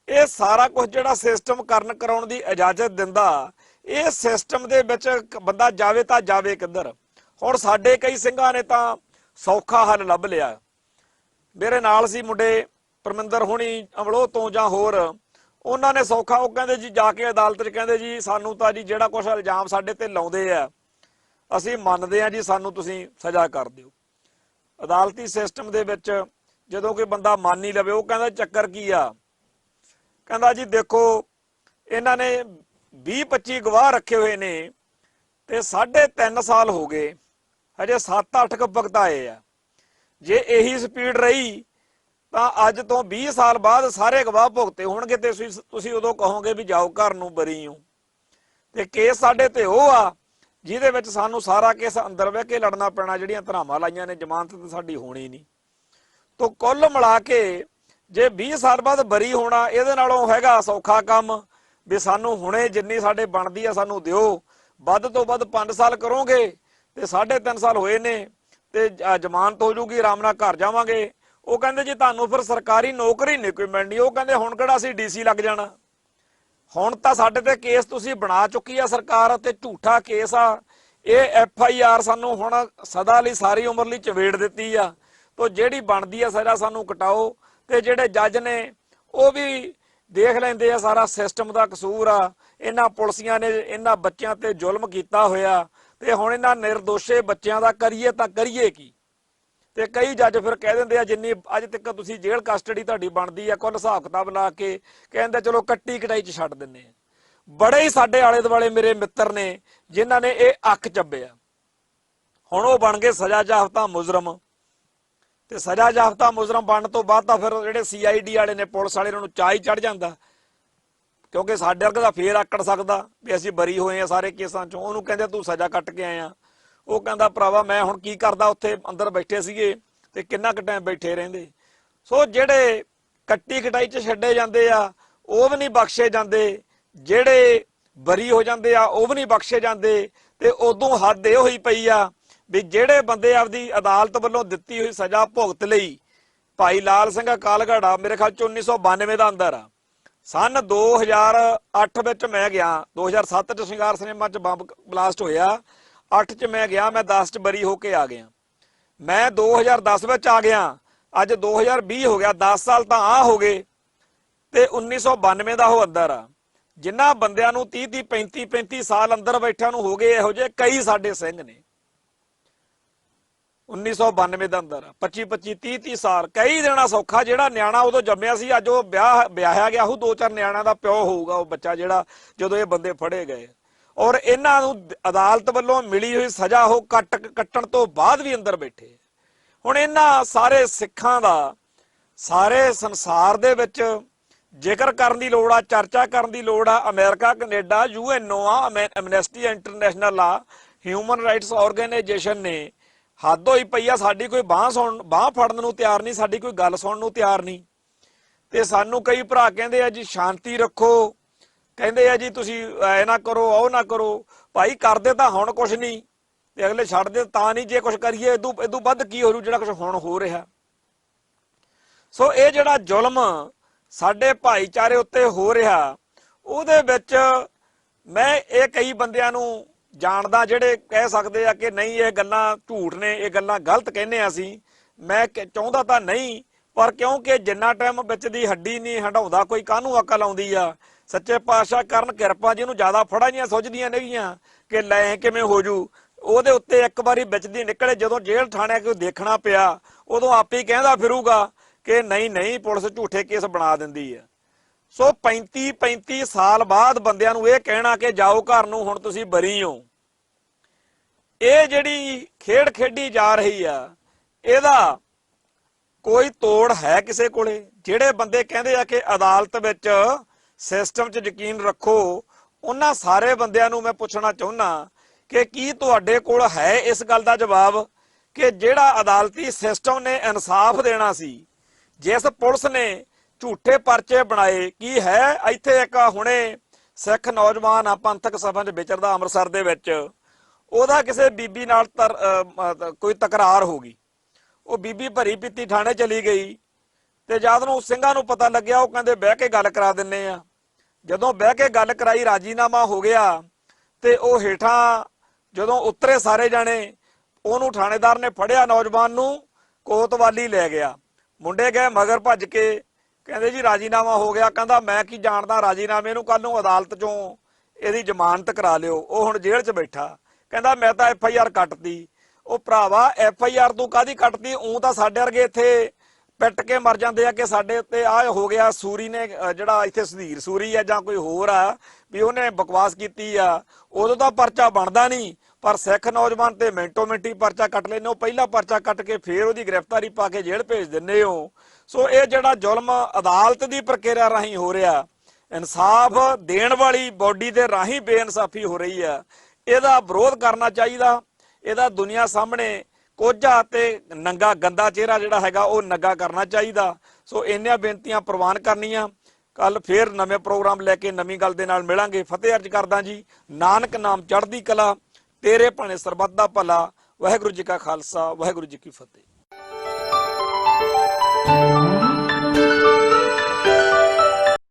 ਇਹ ਸਾਰਾ ਕੁਝ ਜਿਹੜਾ ਸਿਸਟਮ ਕਰਾਉਣ ਦੀ ਇਜਾਜ਼ਤ ਦਿੰਦਾ, ਇਹ ਸਿਸਟਮ ਦੇ ਵਿੱਚ ਬੰਦਾ ਜਾਵੇ ਤਾਂ ਜਾਵੇ ਕਿੱਧਰ। ਹੁਣ ਸਾਡੇ ਕਈ ਸਿੰਘਾਂ ਨੇ ਤਾਂ ਸੌਖਾ ਹੱਲ ਲੱਭ ਲਿਆ। ਮੇਰੇ ਨਾਲ ਸੀ ਮੁੰਡੇ ਪਰਮਿੰਦਰ ਹੋਣੀ ਅਮਲੋਹ ਤੋਂ ਜਾਂ ਹੋਰ, ਉਹਨਾਂ ਨੇ ਸੌਖਾ, ਉਹ ਕਹਿੰਦੇ ਜੀ ਜਾ ਕੇ ਅਦਾਲਤ 'ਚ ਕਹਿੰਦੇ ਜੀ ਸਾਨੂੰ ਤਾਂ ਜੀ ਜਿਹੜਾ ਕੁਛ ਇਲਜ਼ਾਮ ਸਾਡੇ ਤੇ ਲਾਉਂਦੇ ਆ ਅਸੀਂ ਮੰਨਦੇ ਆ ਜੀ, ਸਾਨੂੰ ਤੁਸੀਂ ਸਜ਼ਾ ਕਰ ਦਿਓ। ਅਦਾਲਤੀ ਸਿਸਟਮ ਦੇ ਵਿੱਚ ਜਦੋਂ ਕੋਈ ਬੰਦਾ ਮੰਨ ਹੀ ਲਵੇ, ਉਹ ਕਹਿੰਦਾ ਚੱਕਰ ਕੀ ਆ, ਕਹਿੰਦਾ ਜੀ ਦੇਖੋ ਇਹਨਾਂ ਨੇ 20-25 ਗਵਾਹ ਰੱਖੇ ਹੋਏ ਨੇ ਤੇ 3.5 ਸਾਲ ਹੋ ਗਏ, ਹਜੇ 7-8 ਕੁ ਭੁਗਤਾਏ ਆ। ਜੇ ਇਹੀ ਸਪੀਡ ਰਹੀ ਤਾਂ ਅੱਜ ਤੋਂ 20 ਸਾਲ ਬਾਅਦ ਸਾਰੇ ਗਵਾਹ ਭੁਗਤੇ ਹੋਣਗੇ ਤੇ ਤੁਸੀਂ ਉਦੋਂ ਕਹੋਗੇ ਵੀ ਜਾਓ ਘਰ ਨੂੰ, ਬਰੀ ਹੋ। ਤੇ ਕੇਸ ਸਾਡੇ ਤੇ ਉਹ ਆ ਜਿਹਦੇ ਵਿੱਚ ਸਾਨੂੰ ਸਾਰਾ ਕੇਸ ਅੰਦਰ ਬਹਿ ਕੇ ਲੜਨਾ ਪੈਣਾ, ਜਿਹੜੀਆਂ ਧਰਾਵਾਂ ਲਾਈਆਂ ਨੇ, ਜ਼ਮਾਨਤ ਤਾਂ ਸਾਡੀ ਹੋਣੀ ਨਹੀਂ। ਤੋਂ ਕੁੱਲ ਮਿਲਾ ਕੇ ਜੇ 20 ਸਾਲ ਬਾਅਦ ਬਰੀ ਹੋਣਾ ਇਹਦੇ ਨਾਲੋਂ ਹੈਗਾ ਸੌਖਾ ਕੰਮ ਵੀ ਸਾਨੂੰ ਹੁਣੇ ਜਿੰਨੀ ਸਾਡੇ ਬਣਦੀ ਆ ਸਾਨੂੰ ਦਿਓ, ਵੱਧ ਤੋਂ ਵੱਧ 5 ਸਾਲ ਕਰੋਗੇ ਤੇ 3.5 ਸਾਲ ਹੋਏ ਨੇ ਤੇ ਜ਼ਮਾਨਤ ਹੋ ਜੂਗੀ, ਆਰਾਮ ਨਾਲ ਘਰ ਜਾਵਾਂਗੇ। ਉਹ ਕਹਿੰਦੇ ਜੀ ਤੁਹਾਨੂੰ ਫਿਰ ਸਰਕਾਰੀ ਨੌਕਰੀ ਨਹੀਂ ਕੋਈ ਮਿਲਣੀ। ਉਹ ਕਹਿੰਦੇ ਹੁਣ ਕਿਹੜਾ ਅਸੀਂ DC ਲੱਗ ਜਾਣਾ, ਹੁਣ ਤਾਂ ਸਾਡੇ ਤੇ ਕੇਸ ਤੁਸੀਂ ਬਣਾ ਚੁੱਕੀ ਆ ਸਰਕਾਰ ਤੇ ਝੂਠਾ ਕੇਸ ਆ, ਇਹ FIR ਸਾਨੂੰ ਹੁਣ ਸਦਾ ਲਈ ਸਾਰੀ ਉਮਰ ਲਈ ਚਵੇੜ ਦਿੱਤੀ ਆ। ਤੋ ਜਿਹੜੀ ਬਣਦੀ ਆ ਸਜ਼ਾ ਸਾਨੂੰ ਕਟਾਓ। ਤੇ ਜਿਹੜੇ ਜੱਜ ਨੇ ਉਹ ਵੀ ਦੇਖ ਲੈਂਦੇ ਆ ਸਾਰਾ ਸਿਸਟਮ ਦਾ ਕਸੂਰ ਆ, ਇਹਨਾਂ ਪੁਲਿਸੀਆਂ ਨੇ ਇਹਨਾਂ ਬੱਚਿਆਂ ਤੇ ਜ਼ੁਲਮ ਕੀਤਾ ਹੋਇਆ ਤੇ ਹੁਣ ਇਹਨਾਂ ਨਿਰਦੋਸ਼ੇ ਬੱਚਿਆਂ ਦਾ ਕਰੀਏ ਤਾਂ ਕਰੀਏ ਕੀ। ਤੇ ਕਈ ਜੱਜ ਫਿਰ ਕਹਿ ਦਿੰਦੇ ਆ ਜਿੰਨੀ ਅੱਜ ਤੱਕ ਤੁਸੀਂ ਜੇਲ੍ਹ ਕਸਟਡੀ ਤੁਹਾਡੀ ਬਣਦੀ ਆ ਕੁੱਲ ਹਿਸਾਬ ਕਿਤਾਬ ਲਾ ਕੇ ਕਹਿੰਦੇ ਚਲੋ ਕੱਟੀ ਕਟਾਈ 'ਚ ਛੱਡ ਦਿੰਦੇ ਆ। ਬੜੇ ਹੀ ਸਾਡੇ ਆਲੇ ਦੁਆਲੇ ਮੇਰੇ ਮਿੱਤਰ ਨੇ ਜਿਨ੍ਹਾਂ ਨੇ ਇਹ ਅੱਖ ਚੱਬਿਆ, ਹੁਣ ਉਹ ਬਣ ਗਏ ਸਜ਼ਾ ਯਾਫਤਾ ਮੁਜਰਮ। ਤੇ ਸਜ਼ਾ ਯਾਫਤਾ ਮੁਜਰਮ ਬਣਨ ਤੋਂ ਬਾਅਦ ਤਾਂ ਫਿਰ ਜਿਹੜੇ CID ਵਾਲੇ ਨੇ, ਪੁਲਿਸ ਵਾਲੇ, ਨੂੰ ਚਾਹ ਹੀ ਚੜ ਜਾਂਦਾ, ਕਿਉਂਕਿ ਸਾਡੇ ਵਰਗਾ ਤਾਂ ਫੇਰ ਆਕੜ ਸਕਦਾ ਵੀ ਅਸੀਂ ਬਰੀ ਹੋਏ ਆ ਸਾਰੇ ਕੇਸਾਂ 'ਚੋਂ। ਉਹਨੂੰ ਕਹਿੰਦੇ ਤੂੰ ਸਜ਼ਾ ਕੱਟ ਕੇ ਆਇਆ, ਉਹ ਕਹਿੰਦਾ ਭਰਾਵਾ ਮੈਂ ਹੁਣ ਕੀ ਕਰਦਾ, ਉੱਥੇ ਅੰਦਰ ਬੈਠੇ ਸੀਗੇ ਤੇ ਕਿੰਨਾ ਕੁ ਟਾਈਮ ਬੈਠੇ ਰਹਿੰਦੇ। ਸੋ ਜਿਹੜੇ ਕੱਟੀ ਕਟਾਈ 'ਚ ਛੱਡੇ ਜਾਂਦੇ ਆ ਉਹ ਵੀ ਨਹੀਂ ਬਖਸ਼ੇ ਜਾਂਦੇ, ਜਿਹੜੇ ਬਰੀ ਹੋ ਜਾਂਦੇ ਆ ਉਹ ਵੀ ਨਹੀਂ ਬਖਸ਼ੇ ਜਾਂਦੇ। ਤੇ ਉਦੋਂ ਹੱਦ ਇਹ ਹੋਈ ਪਈ ਆ ਵੀ ਜਿਹੜੇ ਬੰਦੇ ਆਪਦੀ ਅਦਾਲਤ ਵੱਲੋਂ ਦਿੱਤੀ ਹੋਈ ਸਜ਼ਾ ਭੁਗਤ ਲਈ, ਭਾਈ ਲਾਲ ਸਿੰਘ ਅਕਾਲਗੜ੍ਹ ਮੇਰੇ ਖਿਆਲ 'ਚ 1992 ਦਾ ਅੰਦਰ ਆ, ਸਨ 2008 ਵਿੱਚ ਮੈਂ ਗਿਆ, 2007 'ਚ ਸ਼ਿੰਗਾਰ ਸਿਨੇਮਾ 'ਚ ਬੰਬ ਬਲਾਸਟ ਹੋਇਆ, 8 'ਚ ਮੈਂ ਗਿਆ, ਮੈਂ 10 'ਚ ਬਰੀ ਹੋ ਕੇ ਆ ਗਿਆ। ਮੈਂ 2010 ਵਿੱਚ ਆ ਗਿਆ, ਅੱਜ 2020 ਹੋ ਗਿਆ, 10 ਸਾਲ ਤਾਂ ਆ ਹੋ ਗਏ ਤੇ 1992 ਦਾ ਉਹ ਅੰਦਰ ਆ। ਜਿਨ੍ਹਾਂ ਬੰਦਿਆਂ ਨੂੰ 30-30 35-35 ਸਾਲ ਅੰਦਰ ਬੈਠਿਆਂ ਨੂੰ ਹੋ ਗਏ ਇਹੋ ਜਿਹੇ ਕਈ ਸਾਡੇ ਸਿੰਘ ਨੇ। 1992 ਦਾ ਅੰਦਰ 25-25 30-30 ਸਾਲ ਕਈ ਦੇਣਾ ਸੌਖਾ। ਜਿਹੜਾ ਨਿਆਣਾ ਉਦੋਂ ਜੰਮਿਆ ਸੀ ਅੱਜ ਉਹ ਵਿਆਹਿਆ ਗਿਆ, ਉਹ 2-4 ਨਿਆਣਿਆਂ ਦਾ ਪਿਓ ਹੋਊਗਾ ਉਹ ਬੱਚਾ ਜਿਹੜਾ ਜਦੋਂ ਇਹ ਬੰਦੇ ਫੜੇ ਗਏ। ਔਰ ਇਹਨਾਂ ਨੂੰ ਅਦਾਲਤ ਵੱਲੋਂ ਮਿਲੀ ਹੋਈ ਸਜ਼ਾ ਉਹ ਕੱਟਣ ਤੋਂ ਬਾਅਦ ਵੀ ਅੰਦਰ ਬੈਠੇ। ਹੁਣ ਇਹਨਾਂ ਸਾਰੇ ਸਿੱਖਾਂ ਦਾ ਸਾਰੇ ਸੰਸਾਰ ਦੇ ਵਿੱਚ ਜ਼ਿਕਰ ਕਰਨ ਦੀ ਲੋੜ ਆ, ਚਰਚਾ ਕਰਨ ਦੀ ਲੋੜ ਆ। ਅਮਰੀਕਾ, ਕੈਨੇਡਾ, UNO ਆ, ਐਮਨੈਸਟੀ ਇੰਟਰਨੈਸ਼ਨਲ ਆ, ਹਿਊਮਨ ਰਾਈਟਸ ਆਰਗੇਨਾਈਜੇਸ਼ਨ ਨੇ। ਹੱਦ ਹੋਈ ਪਈ ਆ, ਸਾਡੀ ਕੋਈ ਬਾਂਹ ਫੜਨ ਨੂੰ ਤਿਆਰ ਨਹੀਂ, ਸਾਡੀ ਕੋਈ ਗੱਲ ਸੁਣਨ ਨੂੰ ਤਿਆਰ ਨਹੀਂ। ਤੇ ਸਾਨੂੰ ਕਈ ਭਰਾ ਕਹਿੰਦੇ ਆ ਜੀ ਸ਼ਾਂਤੀ ਰੱਖੋ, ਕਹਿੰਦੇ ਆ ਜੀ ਤੁਸੀਂ ਐ ਨਾ ਕਰੋ ਉਹ ਨਾ ਕਰੋ। ਭਾਈ ਕਰਦੇ ਤਾਂ ਹੁਣ ਕੁਛ ਨਹੀਂ ਤੇ ਅਗਲੇ ਛੱਡਦੇ ਤਾਂ ਨਹੀਂ। ਜੇ ਕੁਛ ਕਰੀਏ ਇਦੋਂ ਵੱਧ ਕੀ ਹੋ ਜੂ ਜਿਹੜਾ ਕੁਛ ਹੁਣ ਹੋ ਰਿਹਾ। ਸੋ ਇਹ ਜਿਹੜਾ ਜ਼ੁਲਮ ਸਾਡੇ ਭਾਈਚਾਰੇ ਉੱਤੇ ਹੋ ਰਿਹਾ, ਉਹਦੇ ਵਿੱਚ ਮੈਂ ਇਹ ਕਈ ਬੰਦਿਆਂ ਨੂੰ ਜਾਣਦਾ ਜਿਹੜੇ ਕਹਿ ਸਕਦੇ ਆ ਕਿ ਨਹੀਂ ਇਹ ਗੱਲਾਂ ਝੂਠ ਨੇ, ਇਹ ਗੱਲਾਂ ਗਲਤ ਕਹਿੰਦੇ ਆ ਅਸੀਂ। ਮੈਂ ਚਾਹੁੰਦਾ ਤਾਂ ਨਹੀਂ, ਪਰ ਕਿਉਂਕਿ ਜਿੰਨਾ ਟਾਈਮ ਵਿੱਚ ਦੀ ਹੱਡੀ ਨਹੀਂ ਹੰਡਾਉਂਦਾ ਕੋਈ, ਕਾਹਨੂੰ ਅਕਲ ਆਉਂਦੀ ਆ। ਸੱਚੇ ਪਾਤਸ਼ਾਹ ਕਰਨ ਕਿਰਪਾ, ਜਿਹਨੂੰ ਜ਼ਿਆਦਾ ਫੜਾਈਆਂ ਸੁੱਝਦੀਆਂ ਨੇਗੀਆਂ ਕਿ ਲੈ ਕਿਵੇਂ ਹੋ ਜੂ, ਉਹਦੇ ਉੱਤੇ ਇੱਕ ਵਾਰੀ ਵਿੱਚ ਦੀ ਨਿਕਲੇ, ਜਦੋਂ ਜੇਲ੍ਹ ਥਾਣੇ ਕੋਈ ਦੇਖਣਾ ਪਿਆ ਉਦੋਂ ਆਪੇ ਹੀ ਕਹਿੰਦਾ ਫਿਰੂਗਾ ਕਿ ਨਹੀਂ ਪੁਲਿਸ ਝੂਠੇ ਕੇਸ ਬਣਾ ਦਿੰਦੀ ਆ। ਸੋ 35-35 ਸਾਲ ਬਾਅਦ ਬੰਦਿਆਂ ਨੂੰ ਇਹ ਕਹਿਣਾ ਕਿ ਜਾਓ ਘਰ ਨੂੰ, ਹੁਣ ਤੁਸੀਂ ਬਰੀ ਹੋ, ਇਹ ਜਿਹੜੀ ਖੇਡ ਖੇਡੀ ਜਾ ਰਹੀ ਆ, ਇਹਦਾ ਕੋਈ ਤੋੜ ਹੈ ਕਿਸੇ ਕੋਲੇ? ਜਿਹੜੇ ਬੰਦੇ ਕਹਿੰਦੇ ਆ ਕਿ ਅਦਾਲਤ ਵਿੱਚ ਸਿਸਟਮ 'ਚ ਯਕੀਨ ਰੱਖੋ, ਉਹਨਾਂ ਸਾਰੇ ਬੰਦਿਆਂ ਨੂੰ ਮੈਂ ਪੁੱਛਣਾ ਚਾਹੁੰਦਾ ਕਿ ਕੀ ਤੁਹਾਡੇ ਕੋਲ ਹੈ ਇਸ ਗੱਲ ਦਾ ਜਵਾਬ ਕਿ ਜਿਹੜਾ ਅਦਾਲਤੀ ਸਿਸਟਮ ਨੇ ਇਨਸਾਫ ਦੇਣਾ ਸੀ, ਜਿਸ ਪੁਲਿਸ ਨੇ ਝੂਠੇ ਪਰਚੇ ਬਣਾਏ, ਕੀ ਹੈ? ਇੱਥੇ ਇੱਕ ਹੁਣੇ ਸਿੱਖ ਨੌਜਵਾਨ ਆ ਪੰਥਕ ਸਭਾ 'ਚ ਵਿਚਰਦਾ ਅੰਮ੍ਰਿਤਸਰ ਦੇ ਵਿੱਚ, ਉਹਦਾ ਕਿਸੇ ਬੀਬੀ ਨਾਲ ਕੋਈ ਤਕਰਾਰ ਹੋ ਗਈ। ਉਹ ਬੀਬੀ ਭਰੀ ਪੀਤੀ ਥਾਣੇ ਚਲੀ ਗਈ ਤੇ ਜਦ ਨੂੰ ਸਿੰਘਾਂ ਨੂੰ ਪਤਾ ਲੱਗਿਆ ਉਹ ਕਹਿੰਦੇ ਬਹਿ ਕੇ ਗੱਲ ਕਰਾ ਦਿੰਨੇ ਆ। ਜਦੋਂ ਬਹਿ ਕੇ ਗੱਲ ਕਰਾਈ ਰਾਜੀਨਾਮਾ ਹੋ ਗਿਆ ਤੇ ਉਹ ਹੇਠਾਂ ਜਦੋਂ ਉਤਰੇ ਸਾਰੇ ਜਾਣੇ, ਉਹਨੂੰ ਥਾਣੇਦਾਰ ਨੇ ਫੜਿਆ ਨੌਜਵਾਨ ਨੂੰ, ਕੋਤਵਾਲੀ ਲੈ ਗਿਆ। ਮੁੰਡੇ ਗਏ ਮਗਰ ਭੱਜ ਕੇ, ਕਹਿੰਦੇ ਜੀ ਰਾਜੀਨਾਮਾ ਹੋ ਗਿਆ। ਕਹਿੰਦਾ ਮੈਂ ਕੀ ਜਾਣਦਾ ਰਾਜੀਨਾਮੇ ਨੂੰ, ਕੱਲ ਨੂੰ ਅਦਾਲਤ ਚੋਂ ਇਹਦੀ ਜ਼ਮਾਨਤ ਕਰਾ ਲਿਓ, ਉਹ ਹੁਣ ਜੇਲ੍ਹ 'ਚ ਬੈਠਾ। ਕਹਿੰਦਾ ਮੈਂ ਤਾਂ FIR ਕੱਟਤੀ। ਉਹ ਭਰਾਵਾ FIR ਤੂੰ ਕਾਹਦੀ ਕੱਟਤੀ? ਊਂ ਤਾਂ ਸਾਡੇ ਵਰਗੇ ਇੱਥੇ ਪਿੱਟ ਕੇ ਮਰ ਜਾਂਦੇ ਆ ਕਿ ਸਾਡੇ ਉੱਤੇ ਆਹ ਹੋ ਗਿਆ, ਸੂਰੀ ਨੇ ਜਿਹੜਾ ਇੱਥੇ ਸੁਧੀਰ ਸੂਰੀ ਆ ਜਾਂ ਕੋਈ ਹੋਰ ਆ ਵੀ ਉਹਨੇ ਬਕਵਾਸ ਕੀਤੀ ਆ, ਉਦੋਂ ਤਾਂ ਪਰਚਾ ਬਣਦਾ ਨਹੀਂ। ਪਰ ਸਿੱਖ ਨੌਜਵਾਨ ਤੇ ਮਿੰਟੋ ਮਿੰਟੀ ਪਰਚਾ ਕੱਟ ਲੈਂਦੇ ਹੋ, ਪਹਿਲਾ ਪਰਚਾ ਕੱਟ ਕੇ ਫੇਰ ਉਹਦੀ ਗ੍ਰਿਫਤਾਰੀ ਪਾ ਕੇ ਜੇਲ੍ਹ ਭੇਜ ਦਿੰਦੇ ਹੋ। ਸੋ ਇਹ ਜਿਹੜਾ ਜ਼ੁਲਮ ਅਦਾਲਤ ਦੀ ਪ੍ਰਕਿਰਿਆ ਰਾਹੀਂ ਹੋ ਰਿਹਾ, ਇਨਸਾਫ ਦੇਣ ਵਾਲੀ ਬੋਡੀ ਦੇ ਰਾਹੀਂ ਬੇਇਨਸਾਫੀ ਹੋ ਰਹੀ ਆ, ਇਹਦਾ ਵਿਰੋਧ ਕਰਨਾ ਚਾਹੀਦਾ। ਇਹਦਾ ਦੁਨੀਆ ਸਾਹਮਣੇ ਕੋਝਾ ਤੇ ਨੰਗਾ ਗੰਦਾ ਚਿਹਰਾ ਜਿਹੜਾ ਹੈਗਾ ਉਹ ਨੰਗਾ ਕਰਨਾ ਚਾਹੀਦਾ। ਸੋ ਇੰਨੀਆਂ ਬੇਨਤੀਆਂ ਪ੍ਰਵਾਨ ਕਰਨੀਆਂ। ਕੱਲ ਫੇਰ ਨਵੇਂ ਪ੍ਰੋਗਰਾਮ ਲੈ ਕੇ ਨਵੀਂ ਗੱਲ ਦੇ ਨਾਲ ਮਿਲਾਂਗੇ। ਫਤਿਹ ਅਰਜ ਕਰਦਾ ਜੀ। ਨਾਨਕ ਨਾਮ ਚੜ੍ਹਦੀ ਕਲਾ, ਤੇਰੇ ਭਾਣੇ ਸਰਬੱਤ ਦਾ ਭਲਾ। ਵਾਹਿਗੁਰੂ ਜੀ ਕਾ ਖਾਲਸਾ, ਵਾਹਿਗੁਰੂ ਜੀ ਕੀ ਫਤਿਹ।